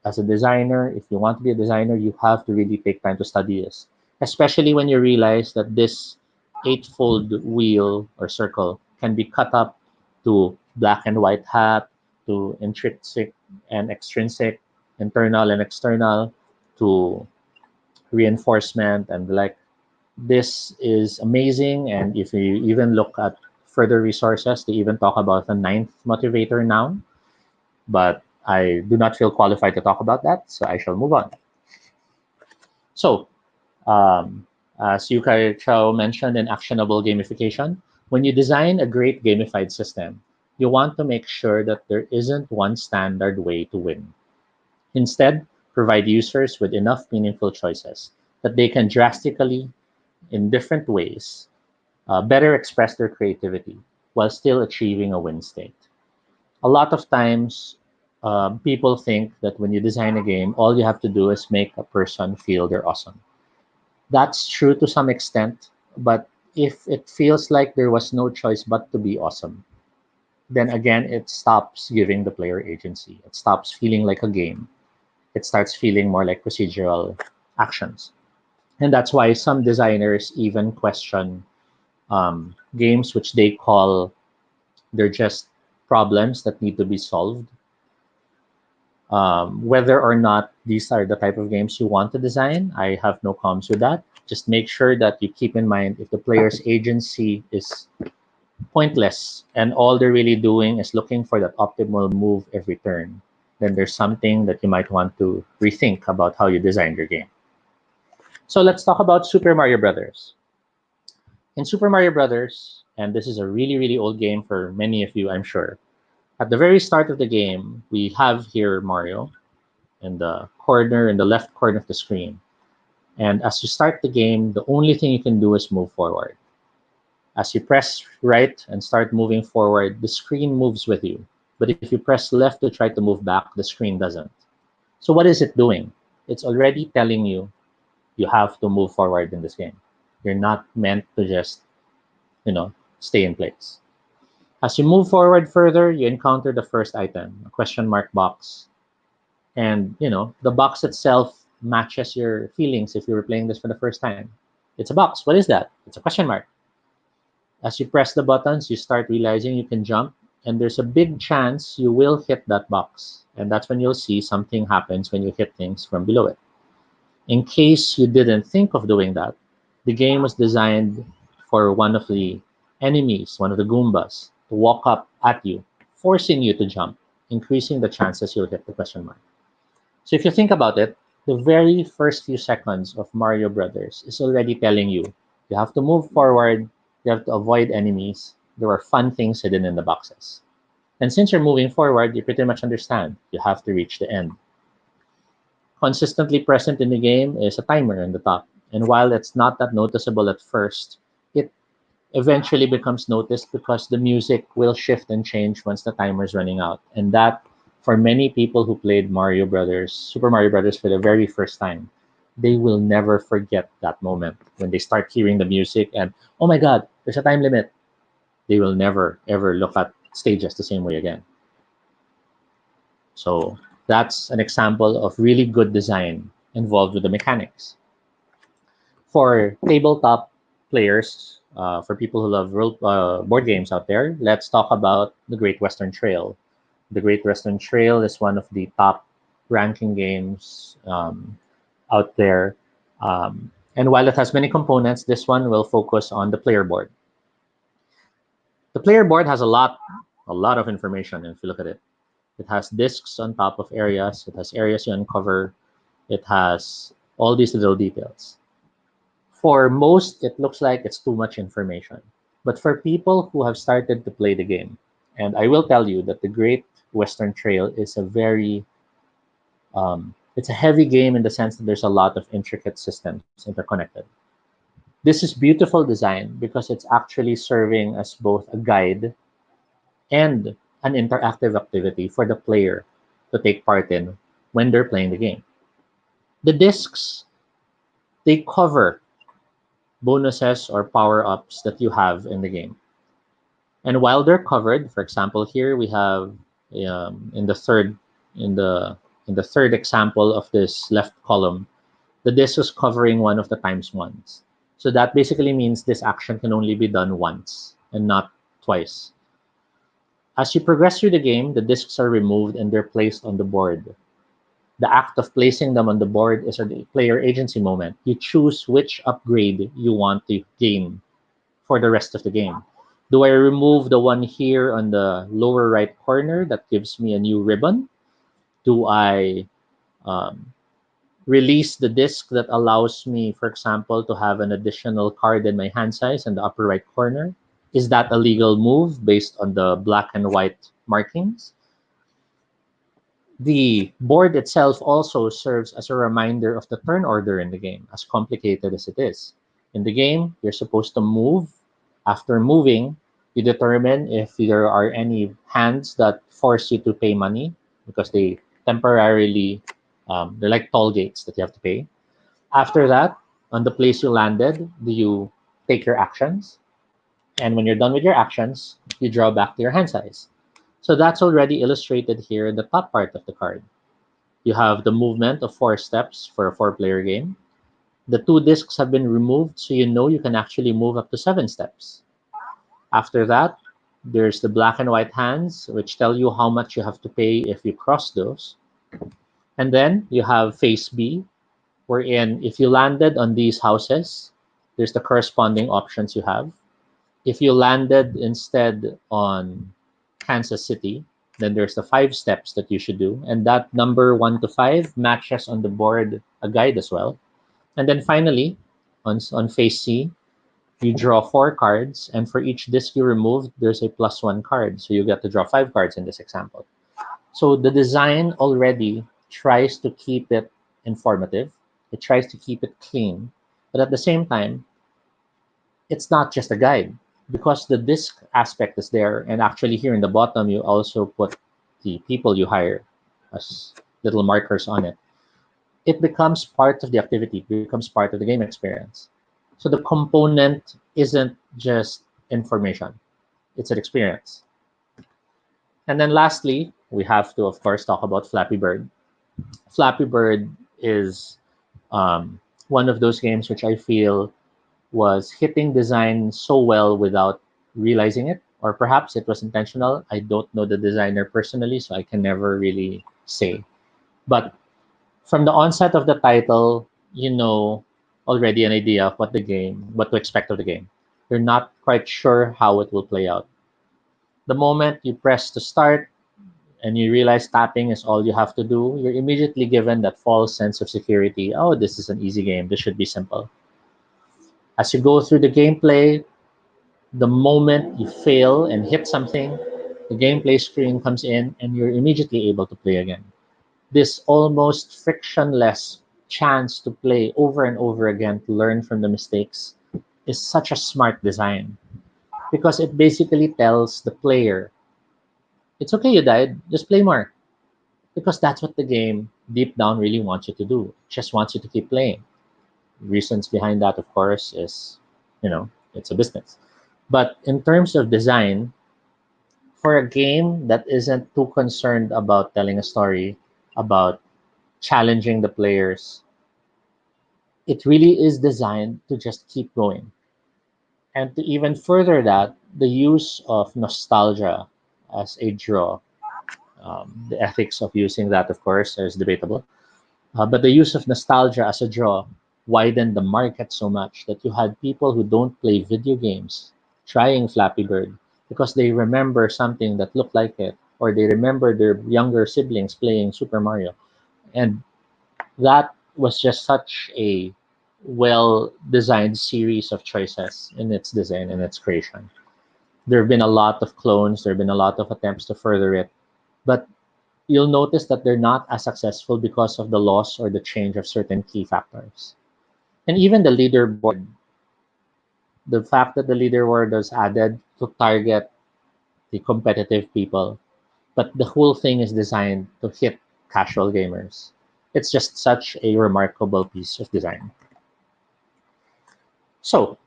as a designer. If you want to be a designer, you have to really take time to study this. especially when you realize that this eightfold wheel or circle can be cut up to black and white hat, to intrinsic and extrinsic, internal and external, to reinforcement and like. This is amazing, and if you even look at further resources, they even talk about the ninth motivator now, but I do not feel qualified to talk about that, so I shall move on. So, um, as Yukai Chow mentioned in actionable gamification, when you design a great gamified system, you want to make sure that there isn't one standard way to win. Instead, provide users with enough meaningful choices that they can drastically, in different ways, better express their creativity while still achieving a win state. A lot of times, people think that when you design a game, all you have to do is make a person feel they're awesome. That's true to some extent, but if it feels like there was no choice but to be awesome, then again, it stops giving the player agency. It stops feeling like a game. It starts feeling more like procedural actions. And that's why some designers even question games which they call they're just problems that need to be solved. Whether or not these are the type of games you want to design, I have no qualms with that. Just make sure that you keep in mind if the player's agency is pointless and all they're really doing is looking for that optimal move every turn, then there's something that you might want to rethink about how you designed your game. So let's talk about Super Mario Brothers. In Super Mario Brothers, and this is a really, really old game for many of you, I'm sure. At the very start of the game, we have here Mario in the corner, in the left corner of the screen. And as you start the game, the only thing you can do is move forward. As you press right and start moving forward, the screen moves with you. But if you press left to try to move back, the screen doesn't. So what is it doing? It's already telling you have to move forward in this game. You're not meant to just, stay in place. As you move forward further, you encounter the first item, a question mark box. And, the box itself matches your feelings if you were playing this for the first time. It's a box. What is that? It's a question mark. As you press the buttons, you start realizing you can jump, and there's a big chance you will hit that box. And that's when you'll see something happens when you hit things from below it. In case you didn't think of doing that, the game was designed for one of the enemies, one of the Goombas, to walk up at you, forcing you to jump, increasing the chances you'll hit the question mark. So if you think about it, the very first few seconds of Mario Brothers is already telling you have to move forward, you have to avoid enemies, there are fun things hidden in the boxes. And since you're moving forward, you pretty much understand you have to reach the end. Consistently present in the game is a timer in the top. And while it's not that noticeable at first, it eventually becomes noticed because the music will shift and change once the timer is running out. And that, for many people who played Mario Brothers, Super Mario Brothers for the very first time, they will never forget that moment when they start hearing the music and, oh my God, there's a time limit. They will never, ever look at stages the same way again. So that's an example of really good design involved with the mechanics. For tabletop players, for people who love board games out there, let's talk about the Great Western Trail. The Great Western Trail is one of the top ranking games out there. And while it has many components, this one will focus on the player board. The player board has a lot of information if you look at it. It has discs on top of areas. It has areas you uncover. It has all these little details. For most, it looks like it's too much information. But for people who have started to play the game, and I will tell you that the Great Western Trail is it's a heavy game in the sense that there's a lot of intricate systems interconnected. This is beautiful design because it's actually serving as both a guide and an interactive activity for the player to take part in when they're playing the game. The discs, they cover bonuses or power-ups that you have in the game. And while they're covered, for example, here we have in the third example of this left column, The disc is covering one of the times ones. So that basically means this action can only be done once and not twice. As you progress through the game, the discs are removed and they're placed on the board. The act of placing them on the board is a player agency moment. You choose which upgrade you want to gain for the rest of the game. Do I remove the one here on the lower right corner that gives me a new ribbon? Do I um, release the disc that allows me, for example, to have an additional card in my hand size in the upper right corner? Is that a legal move based on the black and white markings? The board itself also serves as a reminder of the turn order in the game, as complicated as it is. In the game, you're supposed to move. After moving, you determine if there are any hands that force you to pay money because they temporarily, they're like toll gates that you have to pay. After that, on the place you landed, do you take your actions? And when you're done with your actions, you draw back to your hand size. So that's already illustrated here in the top part of the card. You have the movement of 4 steps for a 4-player game. The 2 discs have been removed, so you know you can actually move up to 7 steps. After that, there's the black and white hands, which tell you how much you have to pay if you cross those. And then you have phase B, wherein if you landed on these houses, there's the corresponding options you have. If you landed instead on Kansas City, then there's the 5 steps that you should do. And that number 1 to 5 matches on the board a guide as well. And then finally, on phase C, you draw 4 cards. And for each disc you removed, there's a +1 card. So you get to draw 5 cards in this example. So the design already tries to keep it informative. It tries to keep it clean. But at the same time, it's not just a guide because the disc aspect is there. And actually, here in the bottom, you also put the people you hire as little markers on it. It becomes part of the activity, it becomes part of the game experience. So the component isn't just information, it's an experience. And then lastly, we have to, of course, talk about Flappy Bird. Flappy Bird is one of those games which I feel was hitting design so well without realizing it, or perhaps it was intentional. I don't know the designer personally, so I can never really say. But from the onset of the title, you know already an idea of what to expect of the game. You're not quite sure how it will play out. The moment you press to start and you realize tapping is all you have to do, you're immediately given that false sense of security. Oh, this is an easy game. This should be simple. As you go through the gameplay, the moment you fail and hit something, the gameplay screen comes in and you're immediately able to play again. This almost frictionless chance to play over and over again to learn from the mistakes is such a smart design because it basically tells the player, it's okay you died, just play more. Because that's what the game deep down really wants you to do. It just wants you to keep playing. Reasons behind that, of course, is, it's a business. But in terms of design, for a game that isn't too concerned about telling a story, about challenging the players, it really is designed to just keep going. And to even further that, the use of nostalgia as a draw, the ethics of using that, of course, is debatable. But the use of nostalgia as a draw widened the market so much that you had people who don't play video games trying Flappy Bird because they remember something that looked like it, or they remember their younger siblings playing Super Mario. And that was just such a well designed series of choices in its design and its creation. There have been a lot of clones, there have been a lot of attempts to further it, but you'll notice that they're not as successful because of the loss or the change of certain key factors. And even the leaderboard, the fact that the leaderboard was added to target the competitive people, but the whole thing is designed to hit casual gamers. It's just such a remarkable piece of design. So,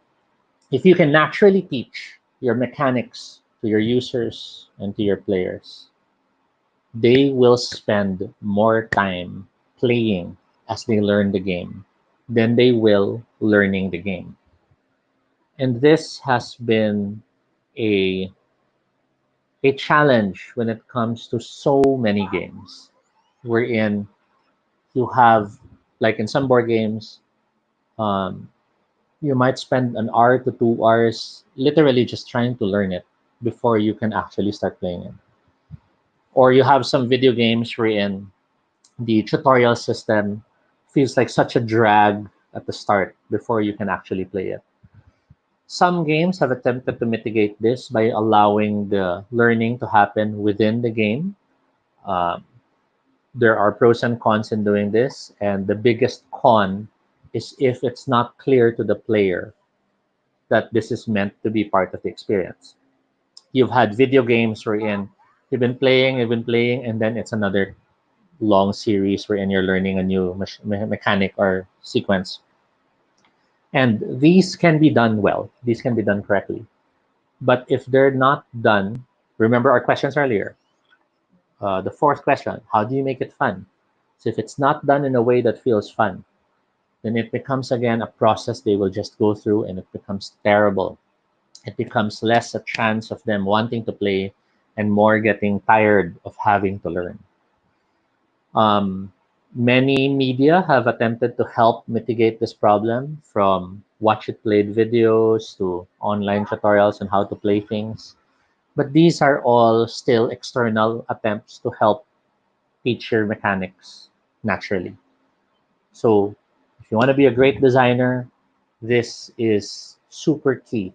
if you can naturally teach your mechanics to your users and to your players, they will spend more time playing as they learn the game. than they will learning the game. And this has been a a challenge when it comes to so many games. Wherein you have, like in some board games, um, you might spend an hour to 2 hours literally just trying to learn it before you can actually start playing it. Or you have some video games wherein the tutorial system feels like such a drag at the start before you can actually play it. Some games have attempted to mitigate this by allowing the learning to happen within the game. Um, there are pros and cons in doing this, and the biggest con is if it's not clear to the player that this is meant to be part of the experience. You've had video games wherein you've been playing, and then it's another long series wherein you're learning a new mechanic or sequence. And these can be done well, these can be done correctly. But if they're not done, remember our questions earlier. The fourth question, how do you make it fun? So if it's not done in a way that feels fun, then it becomes again a process they will just go through and it becomes terrible. It becomes less a chance of them wanting to play and more getting tired of having to learn. Um, Many media have attempted to help mitigate this problem, from watch it played videos to online tutorials on how to play things. But these are all still external attempts to help teach your mechanics naturally. So, if you want to be a great designer, this is super key,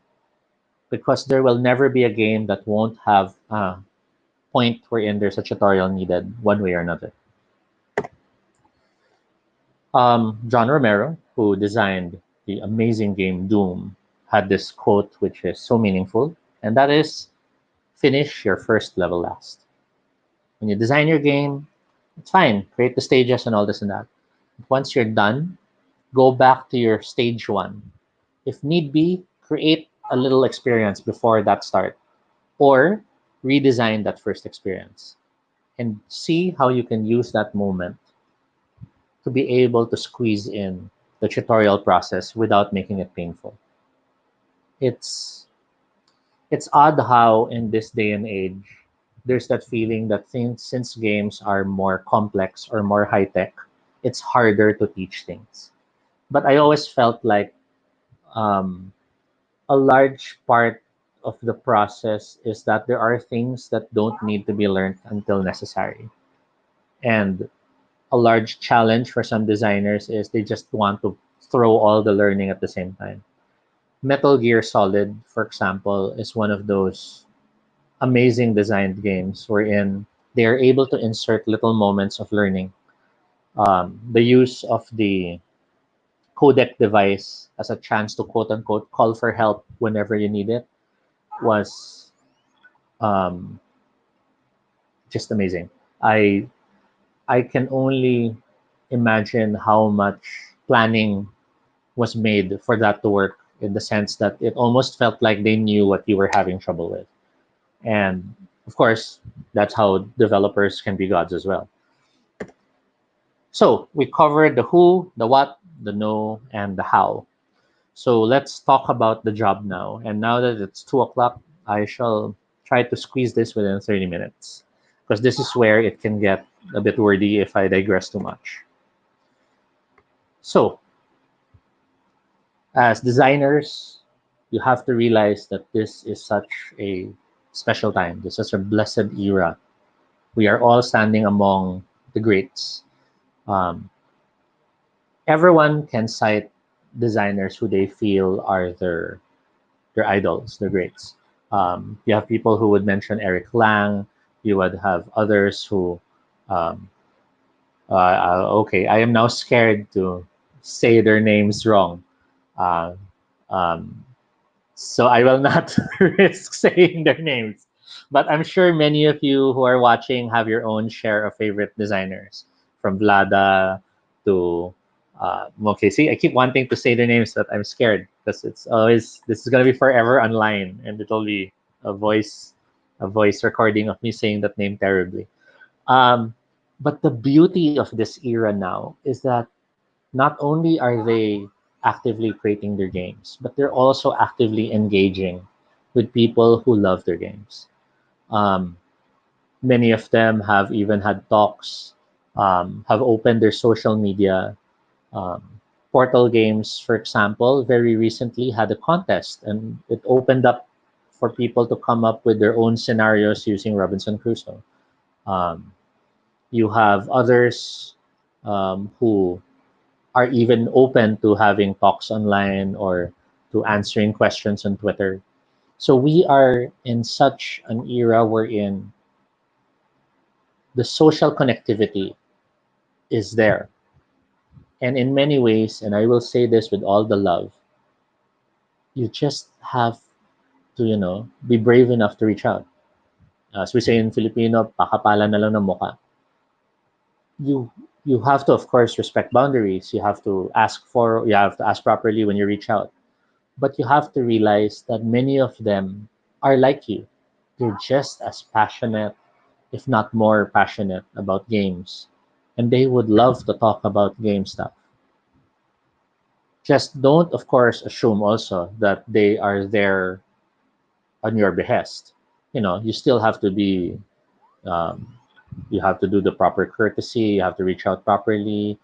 because there will never be a game that won't have a point wherein there's a tutorial needed one way or another. John Romero, who designed the amazing game Doom, had this quote which is so meaningful, and that is, finish your first level last. When you design your game, it's fine, create the stages and all this and that. Once you're done, go back to your stage one. If need be, create a little experience before that start, or redesign that first experience and see how you can use that moment to be able to squeeze in the tutorial process without making it painful. It's it's odd how in this day and age there's that feeling that things, since games are more complex or more high tech, it's harder to teach things. But I always felt like um, a large part of the process is that there are things that don't need to be learned until necessary. And a large challenge for some designers is they just want to throw all the learning at the same time. Metal Gear Solid, for example, is one of those amazing designed games wherein they are able to insert little moments of learning. The use of the codec device as a chance to quote unquote call for help whenever you need it was um, just amazing. I I can only imagine how much planning was made for that to work, in the sense that it almost felt like they knew what you were having trouble with. And of course, that's how developers can be gods as well. So we covered the who, the what, the no, and the how. So let's talk about the job now. And now that it's 2 o'clock, I shall try to squeeze this within 30 minutes, because this is where it can get a bit wordy if I digress too much. So, as designers, you have to realize that this is such a special time. This is a blessed era. We are all standing among the greats. Um, Everyone can cite designers who they feel are their idols, their greats. You have people who would mention Eric Lang. You would have others who, um, okay, I am now scared to say their names wrong. Uh, um, so I will not risk saying their names. But I'm sure many of you who are watching have your own share of favorite designers, from Vlada to okay. See, I keep wanting to say their names, but I'm scared because it's always, this is gonna be forever online, and it'll be a voice a voice recording of me saying that name terribly. Um, but the beauty of this era now is that Not only are they actively creating their games, but they're also actively engaging with people who love their games. Um, Many of them have even had talks, have opened their social media. Um, Portal Games, for example, very recently had a contest, and it opened up for people to come up with their own scenarios using Robinson Crusoe. Um, you have others who are even open to having talks online or to answering questions on Twitter. So we are in such an era wherein the social connectivity is there. And in many ways, and I will say this with all the love, you just have to, be brave enough to reach out. As we say in Filipino, pakapala na lang ng muka. You you have to, of course, respect boundaries. You have to ask properly when you reach out. But you have to realize that many of them are like you. They're just as passionate, if not more passionate, about games. And they would love to talk about game stuff. Just don't, of course, assume also that they are there on your behest. You still have to be, um, you have to do the proper courtesy, you have to reach out properly,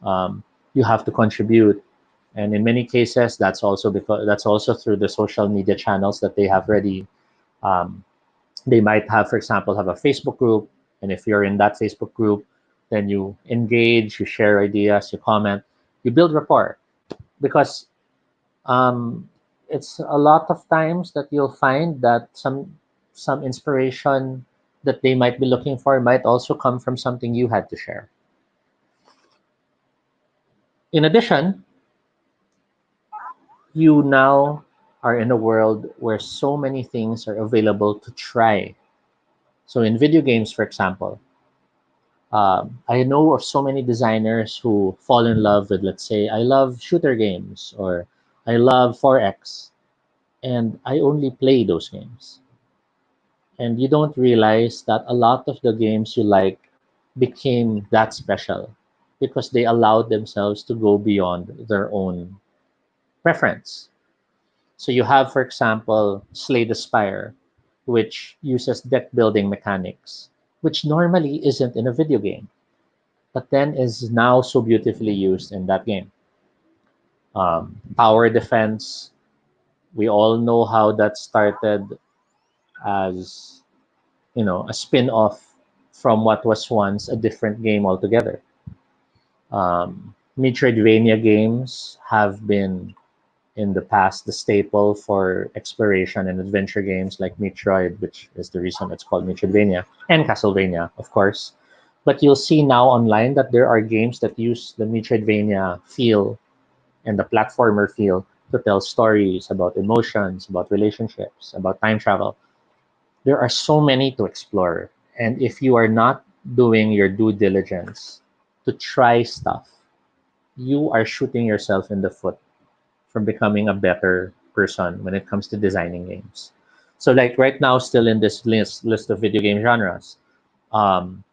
um, you have to contribute. And in many cases, that's also through the social media channels that they have ready. Um, they might have, for example, have a Facebook group, and if you're in that Facebook group, then you engage, you share ideas, you comment, you build rapport. Because um, it's a lot of times that you'll find that some inspiration that they might be looking for might also come from something you had to share. In addition, you now are in a world where so many things are available to try. So in video games, for example, I know of so many designers who fall in love with, let's say, I love shooter games or I love 4X, and I only play those games. And you don't realize that a lot of the games you like became that special because they allowed themselves to go beyond their own preference. So you have, for example, Slay the Spire, which uses deck building mechanics, which normally isn't in a video game, but then is now so beautifully used in that game. Tower defense, we all know how that started as a spin-off from what was once a different game altogether. Metroidvania games have been in the past the staple for exploration and adventure games like Metroid, which is the reason it's called Metroidvania, and Castlevania, of course. But you'll see now online that there are games that use the Metroidvania feel and the platformer feel to tell stories about emotions, about relationships, about time travel. There are so many to explore. And if you are not doing your due diligence to try stuff, you are shooting yourself in the foot from becoming a better person when it comes to designing games. So, like right now, still in this list of video game genres, um,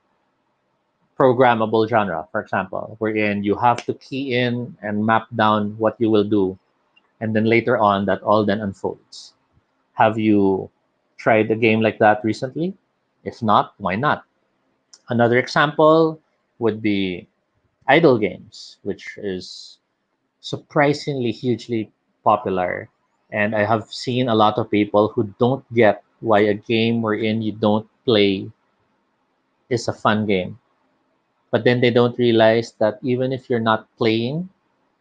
programmable genre, for example, wherein you have to key in and map down what you will do, and then later on, that all then unfolds. Have you tried a game like that recently? If not, why not? Another example would be idle games, which is surprisingly hugely popular. And I have seen a lot of people who don't get why a game wherein you don't play is a fun game. But then they don't realize that even if you're not playing,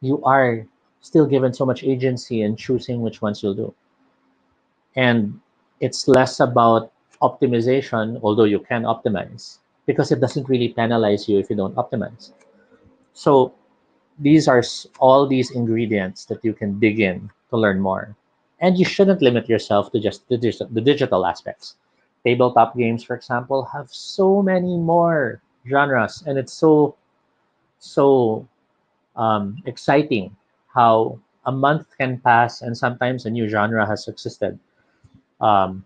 you are still given so much agency in choosing which ones you'll do. And it's less about optimization, although you can optimize, because it doesn't really penalize you if you don't optimize. So these are all these ingredients that you can dig in to learn more. And you shouldn't limit yourself to just the digital aspects. Tabletop games, for example, have so many more genres, and it's so exciting how a month can pass and sometimes a new genre has existed. Um,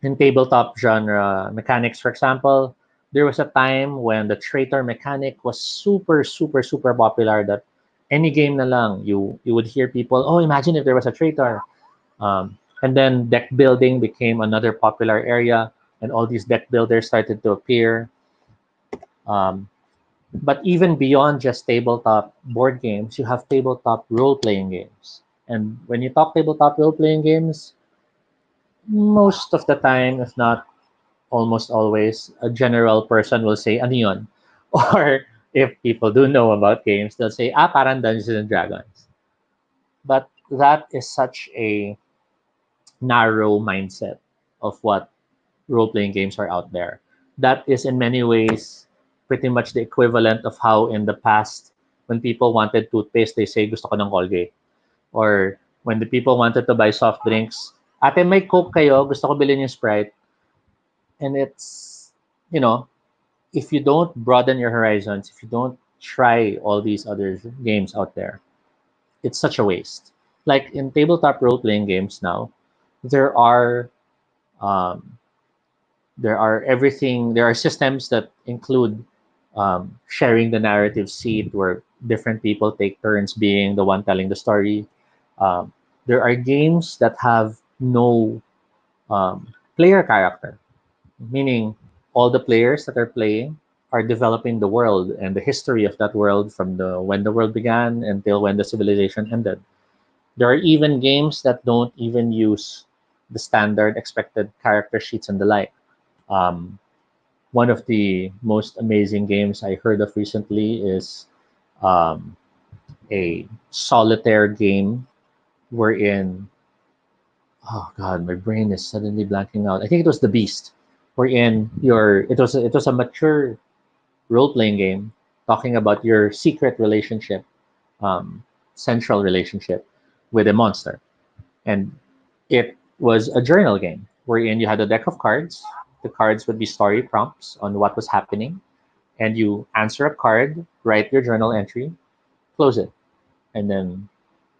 in tabletop genre mechanics, for example, there was a time when the traitor mechanic was super, super, super popular that Any game na lang, you would hear people, oh, imagine if there was a traitor. And then deck building became another popular area, and all these deck builders started to appear. Um, but even beyond just tabletop board games, you have tabletop role playing games. And when you talk tabletop role playing games, most of the time, if not almost always, a general person will say, ano yun? Or if people do know about games, they'll say, ah, parang Dungeons and Dragons. But that is such a narrow mindset of what role playing games are out there. That is in many ways pretty much the equivalent of how in the past, when people wanted toothpaste, they say, gusto ko ng Colgate. Or when the people wanted to buy soft drinks, ate, may Coke kayo, gusto ko bilhin yung Sprite. And it's, you know, if you don't broaden your horizons, if you don't try all these other games out there, it's such a waste. Like in tabletop role playing games now, there are um, there are systems that include sharing the narrative seat where different people take turns being the one telling the story. Um, there are games that have no player character, meaning all the players that are playing are developing the world and the history of that world from the when the world began until when the civilization ended. There are even games that don't even use the standard expected character sheets and the like. Um, One of the most amazing games I heard of recently is um, a solitaire game wherein, oh god, my brain is suddenly blanking out. I think it was The Beast, wherein it was a mature role playing game talking about your secret relationship, um, central relationship with a monster, and it was a journal game wherein you had a deck of cards. The cards would be story prompts on what was happening, and you answer a card, write your journal entry, close it, and then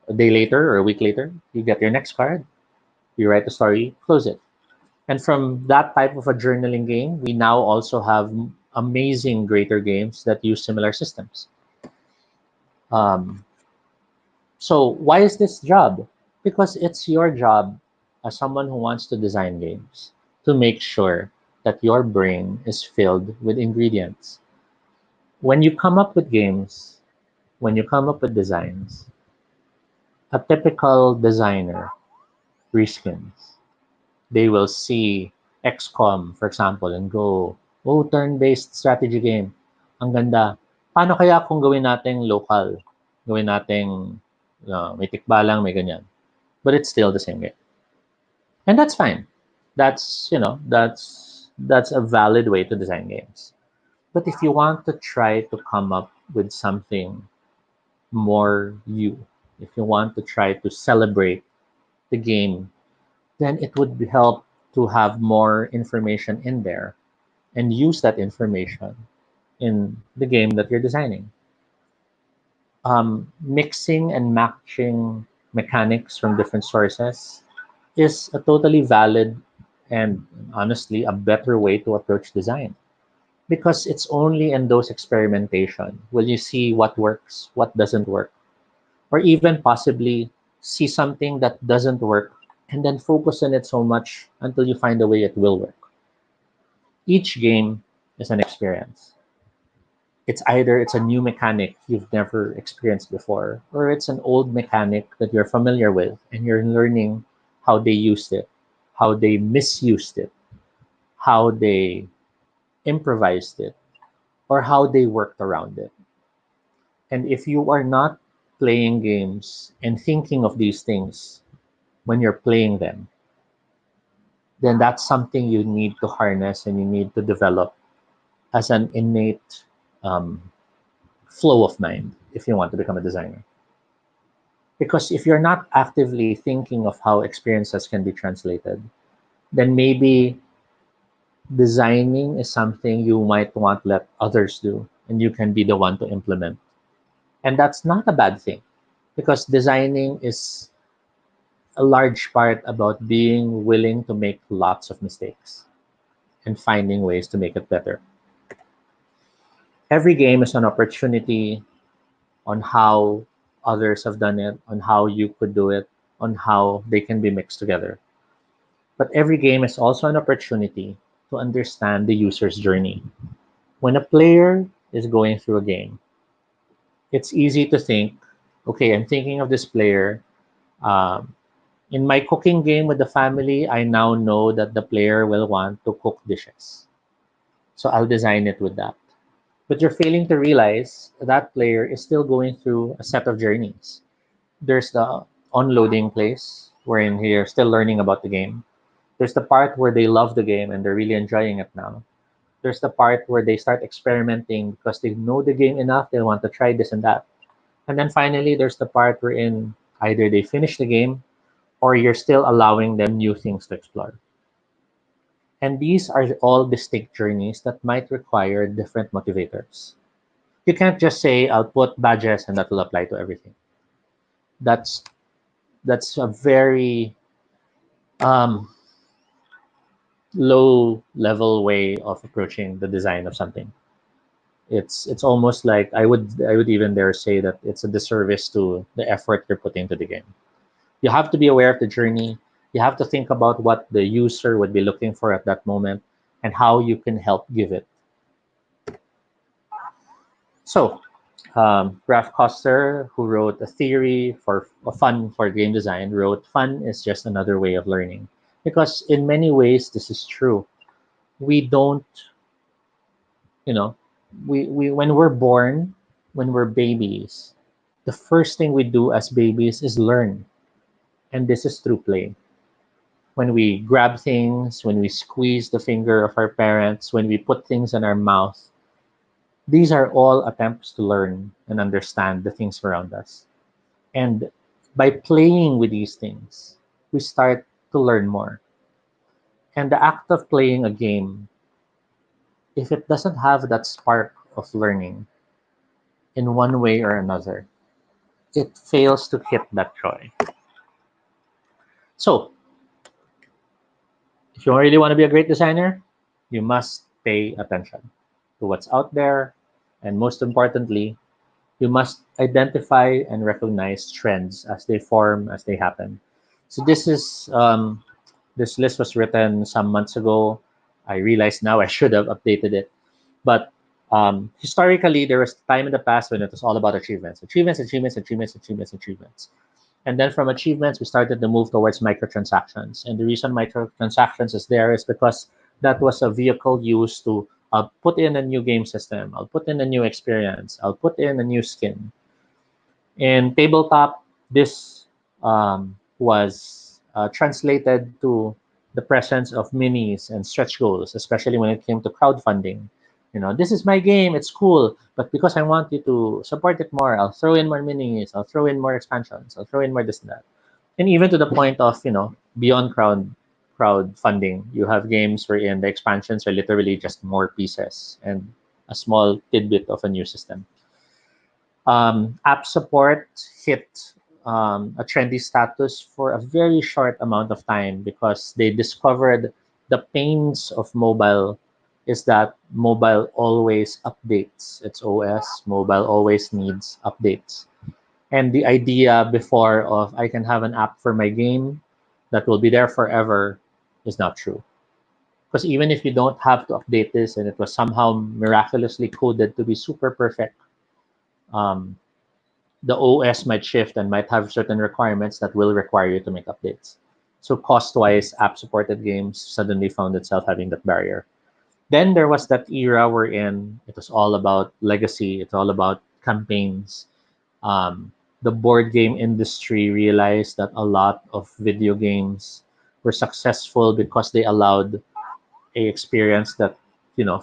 a day later or a week later, you get your next card, you write the story, close it. And from that type of a journaling game, we now also have amazing greater games that use similar systems. Um, so why is this job? Because it's your job as someone who wants to design games to make sure that your brain is filled with ingredients. When you come up with games, when you come up with designs, a typical designer reskins. They will see XCOM, for example, and go, oh, turn-based strategy game. Ang ganda. Paano kaya kung gawin nating local? Gawin nating may tikbalang, may ganyan. But it's still the same game. And that's fine. That's a valid way to design games. But if you want to try to come up with something more you, if you want to try to celebrate the game, then it would help to have more information in there and use that information in the game that you're designing. Mixing and matching mechanics from different sources is a totally valid and honestly a better way to approach design, because it's only in those experimentation will you see what works, what doesn't work, or even possibly see something that doesn't work and then focus on it so much until you find a way it will work. Each game is an experience. It's a new mechanic you've never experienced before, or it's an old mechanic that you're familiar with and you're learning how they used it, how they misused it, how they improvised it, or how they worked around it. And if you are not playing games and thinking of these things when you're playing them, then that's something you need to harness and you need to develop as an innate um, flow of mind if you want to become a designer. Because if you're not actively thinking of how experiences can be translated, then maybe designing is something you might want to let others do and you can be the one to implement. And that's not a bad thing, because designing is a large part about being willing to make lots of mistakes and finding ways to make it better. Every game is an opportunity on how others have done it, on how you could do it, on how they can be mixed together. But every game is also an opportunity to understand the user's journey. When a player is going through a game, it's easy to think, okay, I'm thinking of this player. Um, in my cooking game with the family, I now know that the player will want to cook dishes. So I'll design it with that. But you're failing to realize that player is still going through a set of journeys. There's the unloading place wherein you're still learning about the game. There's the part where they love the game and they're really enjoying it now. There's the part where they start experimenting because they know the game enough, they want to try this and that. And then finally, there's the part wherein either they finish the game or you're still allowing them new things to explore. And these are all distinct journeys that might require different motivators. You can't just say, I'll put badges and that will apply to everything. That's that's a very um, low level way of approaching the design of something. It's almost like I would even dare say that it's a disservice to the effort you're putting to the game. You have to be aware of the journey. You have to think about what the user would be looking for at that moment and how you can help give it. So, Ralph Koster, who wrote a theory for a fun for game design, wrote, "Fun is just another way of learning." Because in many ways, this is true. We don't, you know, we when we're born, when we're babies, the first thing we do as babies is learn, and this is through play. When we grab things, when we squeeze the finger of our parents, when we put things in our mouth, these are all attempts to learn and understand the things around us. And by playing with these things, we start to learn more. And the act of playing a game, if it doesn't have that spark of learning in one way or another, it fails to hit that joy. So, if you really want to be a great designer, you must pay attention to what's out there. And most importantly, you must identify and recognize trends as they form, as they happen. So this list was written some months ago. I realize now I should have updated it. But historically, there was a time in the past when it was all about achievements, achievements, achievements, achievements, achievements, achievements. And then from achievements, we started to move towards microtransactions. And the reason microtransactions is there is because that was a vehicle used to put in a new game system. I'll put in a new experience. I'll put in a new skin. In tabletop, this was translated to the presence of minis and stretch goals, especially when it came to crowdfunding. This is my game, it's cool, but because I want you to support it more, I'll throw in more minis, I'll throw in more expansions, I'll throw in more this and that. And even to the point of, beyond crowdfunding, you have games wherein the expansions are literally just more pieces and a small tidbit of a new system. App support hit a trendy status for a very short amount of time because they discovered the pains of mobile is that mobile always updates its OS. Mobile always needs updates. And the idea before of I can have an app for my game that will be there forever is not true. Because even if you don't have to update this and it was somehow miraculously coded to be super perfect, um, the OS might shift and might have certain requirements that will require you to make updates. So cost-wise, app-supported games suddenly found itself having that barrier. Then there was that era wherein it was all about legacy, it's all about campaigns. Um, the board game industry realized that a lot of video games were successful because they allowed a experience that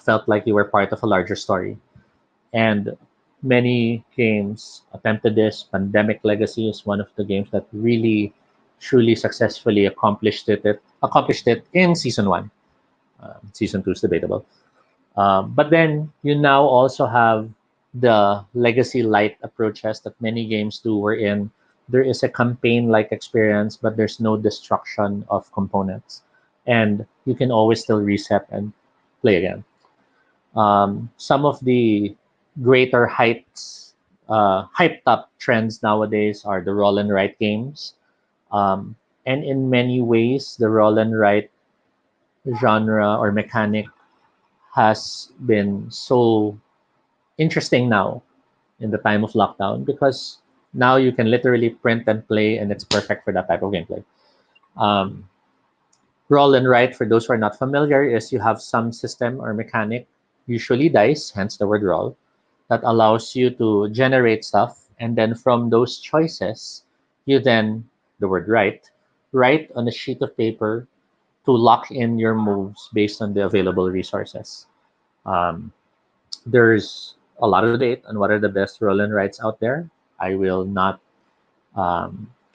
felt like you were part of a larger story. And many games attempted this. Pandemic Legacy is one of the games that really, truly successfully accomplished it in season one. Season two is debatable. But then you now also have the legacy light approaches that many games do, wherein there is a campaign like experience, but there's no destruction of components. And you can always still reset and play again. Some of the greater heights hyped up trends nowadays are the roll and write games. Um, and in many ways, the roll and write genre or mechanic has been so interesting now in the time of lockdown because now you can literally print and play, and it's perfect for that type of gameplay. Um, Roll and write, for those who are not familiar, is you have some system or mechanic, usually dice, hence the word roll, that allows you to generate stuff. And then from those choices, you then, the word write on a sheet of paper to lock in your moves based on the available resources. Um, there's a lot of debate on what are the best roll and writes out there. I will not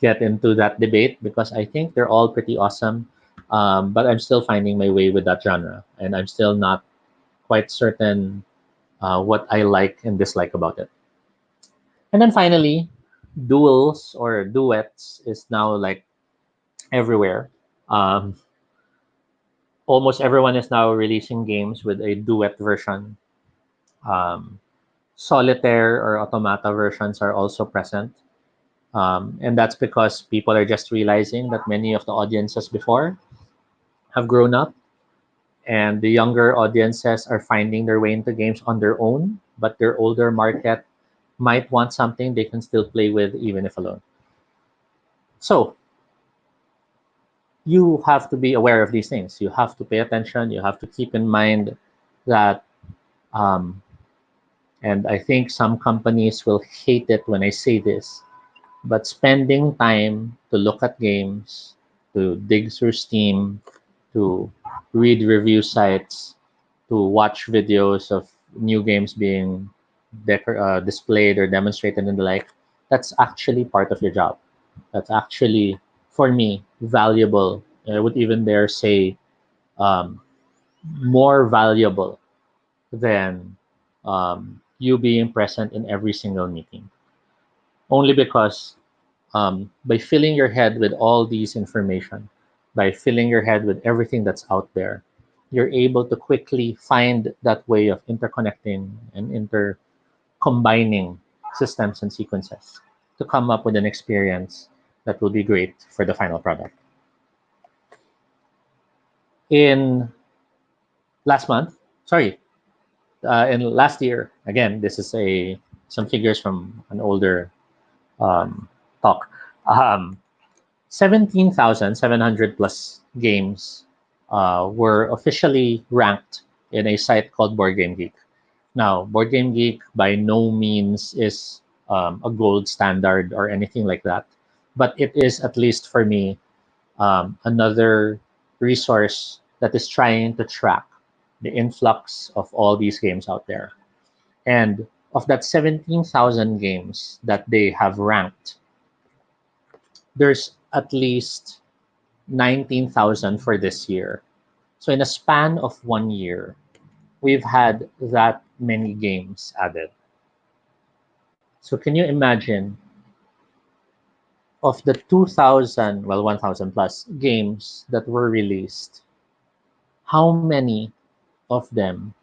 get into that debate because I think they're all pretty awesome. But I'm still finding my way with that genre, and I'm still not quite certain what I like and dislike about it. And then finally, duels or duets is now like everywhere. Um, Almost everyone is now releasing games with a duet version. Um, Solitaire or automata versions are also present. And that's because people are just realizing that many of the audiences before have grown up, and the younger audiences are finding their way into games on their own, but their older market might want something they can still play with even if alone. So you have to be aware of these things. You have to pay attention. You have to keep in mind that, um, and I think some companies will hate it when I say this, but spending time to look at games, to dig through Steam, to read review sites, to watch videos of new games being displayed or demonstrated and the like, that's actually part of your job. That's actually, for me, valuable. I would even dare say um, more valuable than you being present in every single meeting. Only because by filling your head with all these information, by filling your head with everything that's out there, you're able to quickly find that way of interconnecting and intercombining systems and sequences to come up with an experience that will be great for the final product. In last month, sorry, in last year, again, this is a some figures from an older um, talk. Um, 17,700 plus games were officially ranked in a site called Board Game Geek. Now, Board Game Geek by no means is a gold standard or anything like that, but it is, at least for me, another resource that is trying to track the influx of all these games out there. And of that 17,000 games that they have ranked, there's at least 19,000 for this year. So in a span of 1 year, we've had that many games added. So can you imagine, of the 2,000, well, 1,000 plus games that were released, how many of them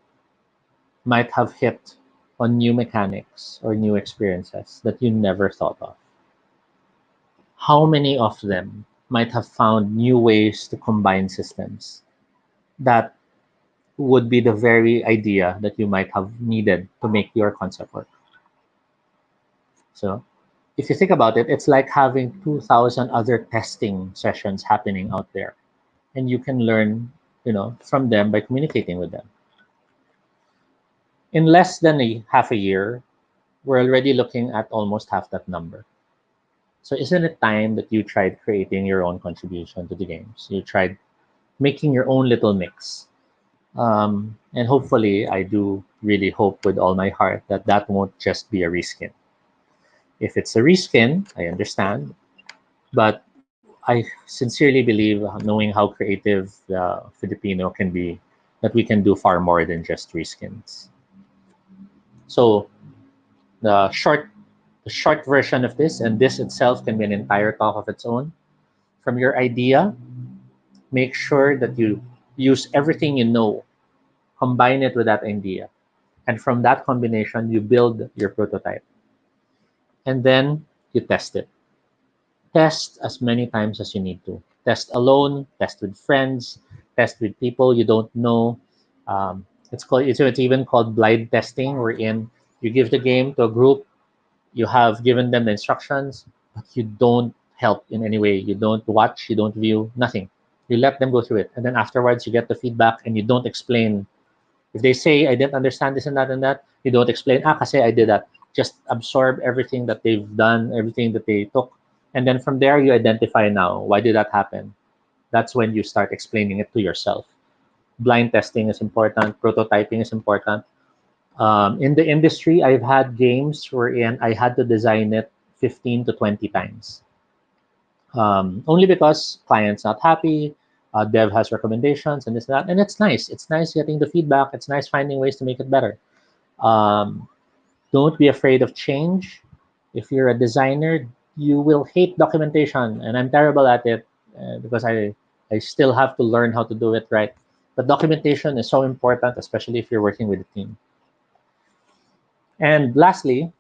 might have hit on new mechanics or new experiences that you never thought of? How many of them might have found new ways to combine systems that would be the very idea that you might have needed to make your concept work? So if you think about it, it's like having 2,000 other testing sessions happening out there, and you can learn, from them by communicating with them. In less than a half a year, we're already looking at almost half that number. So isn't it time that you tried creating your own contribution to the games? You tried making your own little mix. And hopefully, I do really hope with all my heart that that won't just be a reskin. If it's a reskin, I understand. But I sincerely believe, knowing how creative the Filipino can be, that we can do far more than just reskins. So the short the short version of this, and this itself can be an entire talk of its own. From your idea, make sure that you use everything you know, combine it with that idea, and from that combination, you build your prototype. and then you test it. Test as many times as you need to. Test alone, test with friends, test with people you don't know. It's even called blind testing, wherein you give the game to a group, you have given them the instructions, but you don't help in any way. You don't watch, you don't view, nothing. You let them go through it, and then afterwards you get the feedback, and you don't explain. If they say I didn't understand this and that, you don't explain. Kasi I did that. Just absorb everything that they've done, everything that they took, and then from there you identify now why did that happen. That's when you start explaining it to yourself. Blind testing is important. Prototyping is important. In the industry, I've had games wherein I had to design it 15 to 20 times. Only because client's not happy, dev has recommendations and this and that, and it's nice. It's nice getting the feedback. It's nice finding ways to make it better. Um, don't be afraid of change. If you're a designer, you will hate documentation, and I'm terrible at it because I still have to learn how to do it right. But documentation is so important, especially if you're working with a team. And lastly,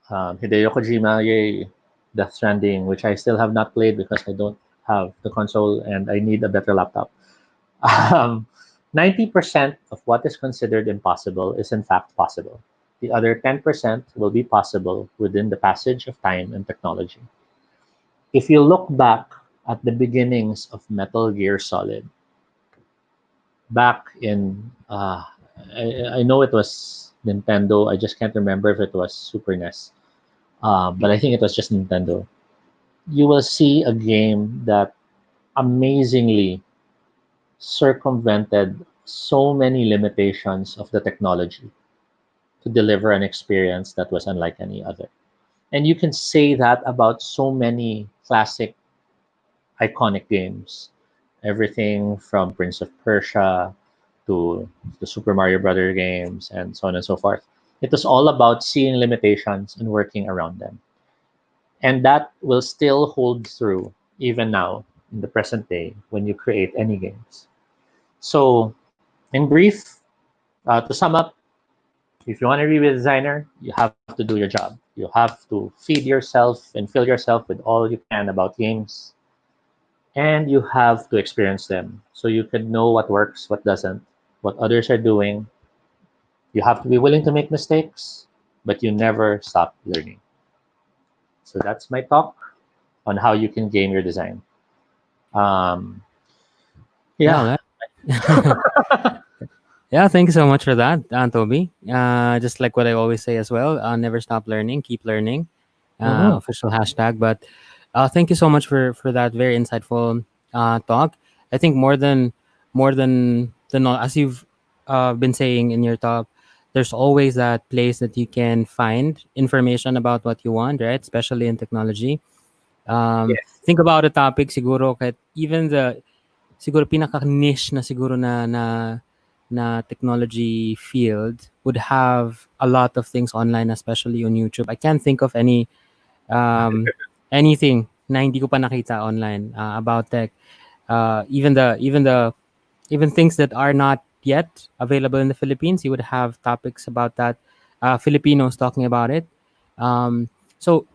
Hideo Kojima, yay, Death Stranding, which I still have not played because I don't have the console and I need a better laptop. Um, 90% of what is considered impossible is in fact possible. The other 10% will be possible within the passage of time and technology. If you look back at the beginnings of Metal Gear Solid, back in, I know it was Nintendo, I just can't remember if it was Super NES, but I think it was just Nintendo. You will see a game that amazingly circumvented so many limitations of the technology to deliver an experience that was unlike any other. And you can say that about so many classic, iconic games. Everything from Prince of Persia to the Super Mario Brother games and so on and so forth. It was all about seeing limitations and working around them. And that will still hold through even now in the present day when you create any games. So, in brief, to sum up, if you want to be a designer, you have to do your job. You have to feed yourself and fill yourself with all you can about games, and you have to experience them so you can know what works, what doesn't, what others are doing. You have to be willing to make mistakes, but you never stop learning. So that's my talk on how you can game your design. Um, Yeah, yeah. that, yeah. Thank you so much for that, Toby. Just like what I always say as well, never stop learning, keep learning. Mhm. Official hashtag. But thank you so much for that very insightful talk. I think more than the as you've been saying in your talk, there's always that place that you can find information about what you want, right? Especially in technology. Yes. Think about a topic siguro kahit even the siguro pinaka-niche na siguro na technology field would have a lot of things online, especially on YouTube. I can't think of um, anything na hindi ko pa nakita online about tech. Even things that are not yet available in the Philippines, you would have topics about that. Filipinos talking about it. So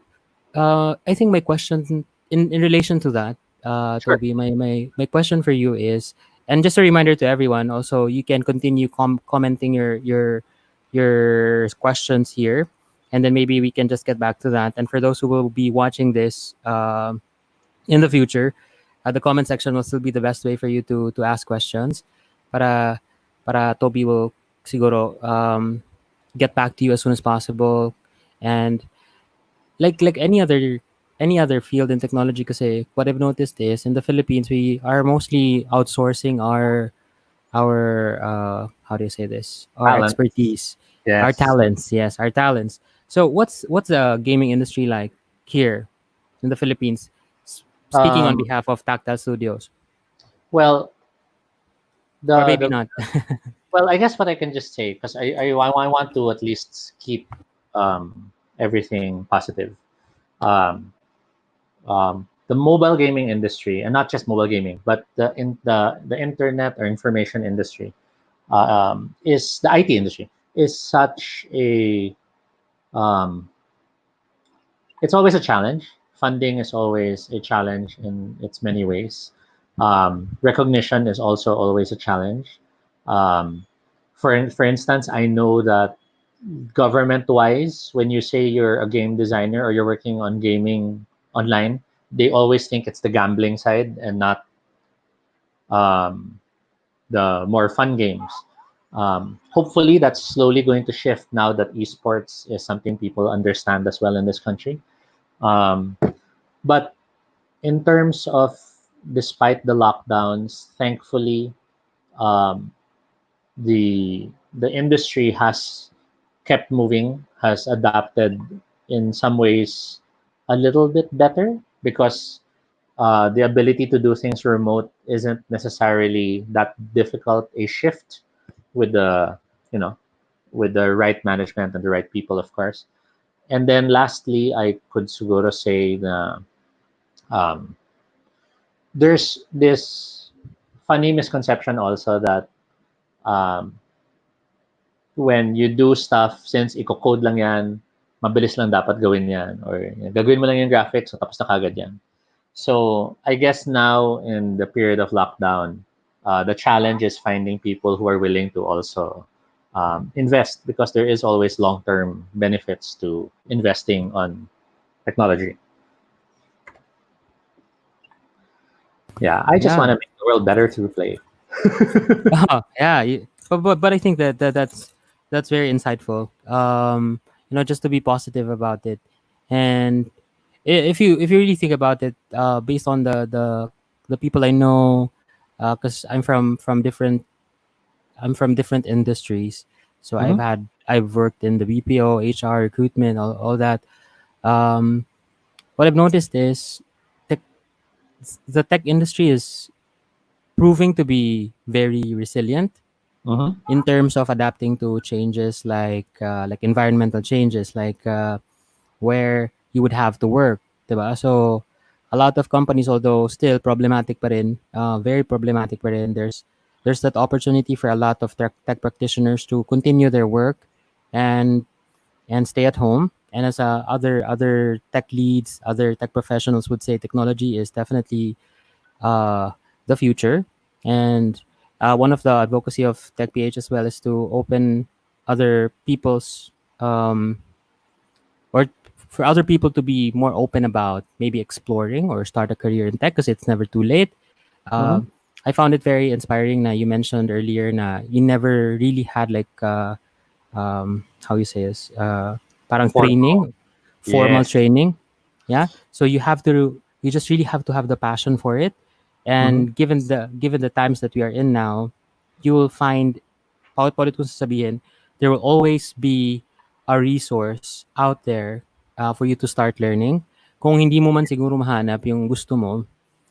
I think my question in relation to that, Sure. Toby, my question for you is, and just a reminder to everyone, also you can continue commenting your questions here, and then maybe we can just get back to that. And for those who will be watching this in the future, the comment section will still be the best way for you to ask questions. Para para Toby will siguro get back to you as soon as possible, and like any other field in technology kasi what I've noticed is in the Philippines we are mostly outsourcing our how do you say this, our Talent. expertise, our Yes. talents. Yes, our talents. So what's the gaming industry like here in the Philippines? Speaking on Um, behalf of Tactile Studios, well, or the maybe the not. well, I guess what I can just say, because I want to at least keep everything positive. Um, the mobile gaming industry, and not just mobile gaming, but the internet or information industry, is the IT industry is such a um, it's always a challenge. Funding is always a challenge in its many ways. Recognition is also always a challenge. Um, for instance, I know that government wise, when you say you're a game designer or you're working on gaming online, they always think it's the gambling side and not um, the more fun games. Hopefully, that's slowly going to shift now that esports is something people understand as well in this country. Um, but in terms of, despite the lockdowns, thankfully, um, the industry has kept moving, has adapted in some ways a little bit better because the ability to do things remote isn't necessarily that difficult a shift with the you know with the right management and the right people, of course. And then lastly, I could siguro say the um, there's this funny misconception also that um, when you do stuff, since i-code lang yan, mabilis lang dapat gawin yan, or gagawin mo lang yung graphics, so tapos na kagad yan. So I guess now in the period of lockdown, the challenge is finding people who are willing to also invest, because there is always long-term benefits to investing on technology. Yeah, I just want Yeah. to make the world better through play. Yeah. But I think that's very insightful. Just to be positive about it, and if you really think about it, based on the people I know, because I'm from different industries. So Mhm, I've worked in the BPO, HR, recruitment, all that. Um, what I've noticed is tech, the tech industry is proving to be very resilient mhm, in terms of adapting to changes like environmental changes, where you would have to work, diba? So a lot of companies, although still problematic pa rin, very problematic pa rin, there's that opportunity for a lot of tech practitioners to continue their work and stay at home. And as other tech leads, other tech professionals would say, technology is definitely uh, the future. And one of the advocacy of TechPH as well is to open other people's or for other people to be more open about maybe exploring or start a career in tech, because it's never too late. mhm. Uh, I found it very inspiring. Na you mentioned earlier na you never really had like how you say this, parang Formal. training, formal Yes. training. Yeah. So you just really have to have the passion for it. Mhm, And given the times that we are in now, you will find, paulit-paulit kong sasabihin, there will always be a resource out there for you to start learning. Kung hindi mo man siguro mahanap yung gusto mo,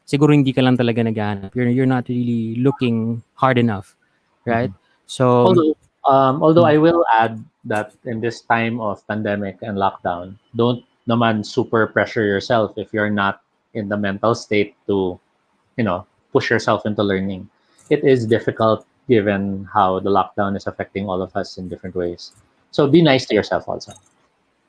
siguro hindi ka lang talaga naghahanap. You're not really looking hard enough, right? mhm. So, Although mm, I will add that in this time of pandemic and lockdown, don't naman super pressure yourself if you're not in the mental state to, push yourself into learning. It is difficult given how the lockdown is affecting all of us in different ways. So be nice to yourself also.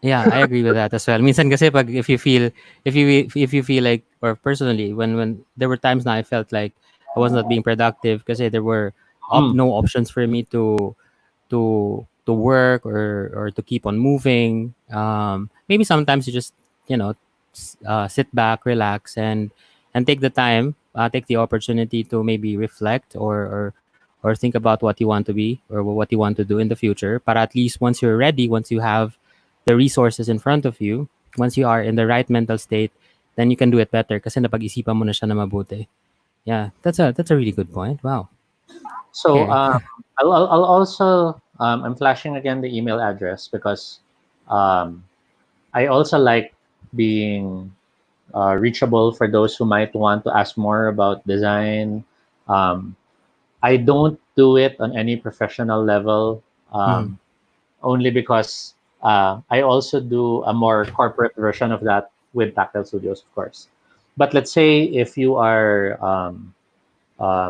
yeah, I agree with that as well. Minsan kasi pag if you feel like, or personally, when there were times na I felt like I was not being productive kasi there were Mm, no options for me to work or to keep on moving. Maybe sometimes you just sit back, relax, and take the time, take the opportunity to maybe reflect or think about what you want to be or what you want to do in the future. But at least once you're ready, once you have the resources in front of you, once you are in the right mental state, then you can do it better kasi napag-isipan mo na siya na mabuti. Yeah, that's a really good point. Wow. So Okay. I'll also I'm flashing again the email address because um, I also like being reachable for those who might want to ask more about design. Um, I don't do it on any professional level, Mm, only because I also do a more corporate version of that with Taktyl Studios, of course. But let's say if you are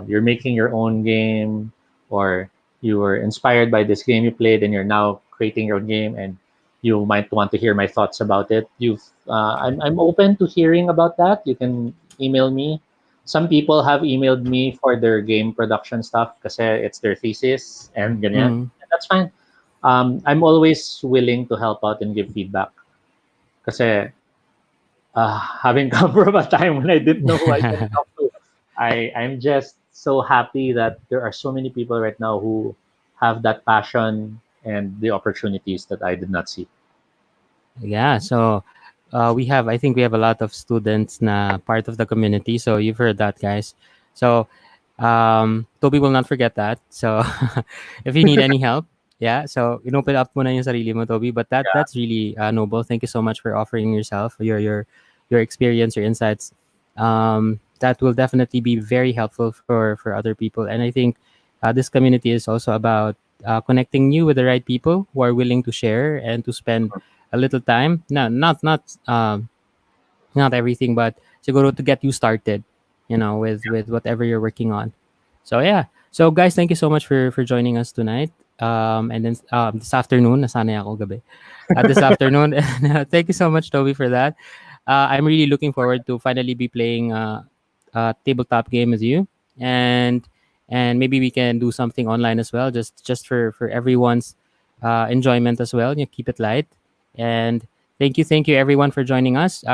you're making your own game, or you were inspired by this game you played and you're now creating your game, and you might want to hear my thoughts about it. I'm open to hearing about that. You can email me. Some people have emailed me for their game production stuff because it's their thesis and ganyan. Mm. That's fine. I'm always willing to help out and give feedback because having come from a time when I didn't know who I can talk to, I'm just so happy that there are so many people right now who have that passion and the opportunities that I did not see. Yeah, so I think we have a lot of students na part of the community. So you've heard that, guys. So Toby will not forget that. So if you need any help, yeah. So open up muna yung sarili mo, Toby. But that's really noble. Thank you so much for offering yourself, your experience, your insights. That will definitely be very helpful for other people. And I think this community is also about connecting you with the right people who are willing to share and to spend a little time. No, not everything, but siguro to get you started, with whatever you're working on. So yeah. So guys, thank you so much for joining us tonight. And then this afternoon, nasanay ako gabi. This afternoon, thank you so much, Toby, for that. I'm really looking forward to finally be playing a tabletop game with you, and maybe we can do something online as well, just for everyone's enjoyment as well. Keep it light, and thank you everyone for joining us.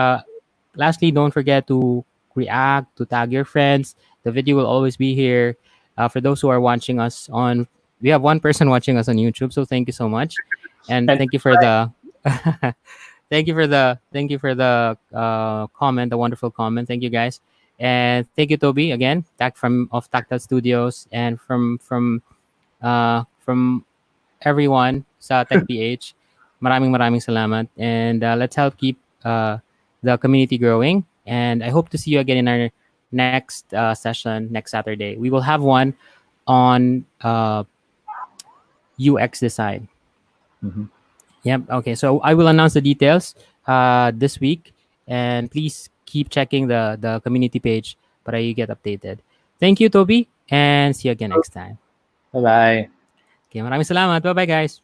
Lastly, don't forget to react, to tag your friends. The video will always be here. For those who are watching us on, we have one person watching us on YouTube, so thank you so much, and And thank you for the thank you for the comment, the wonderful comment. Thank you guys, and thank you Toby again, from of Tactile Studios, and from everyone sa Tech PH. Maraming salamat, and let's help keep the community growing. And I hope to see you again in our next session next Saturday. We will have one on UX design. mhm. Yep. Okay. So I will announce the details this week, and please keep checking the community page para you get updated. Thank you, Toby, and see you again next time. Bye bye. Okay. Maraming salamat. Bye bye, guys.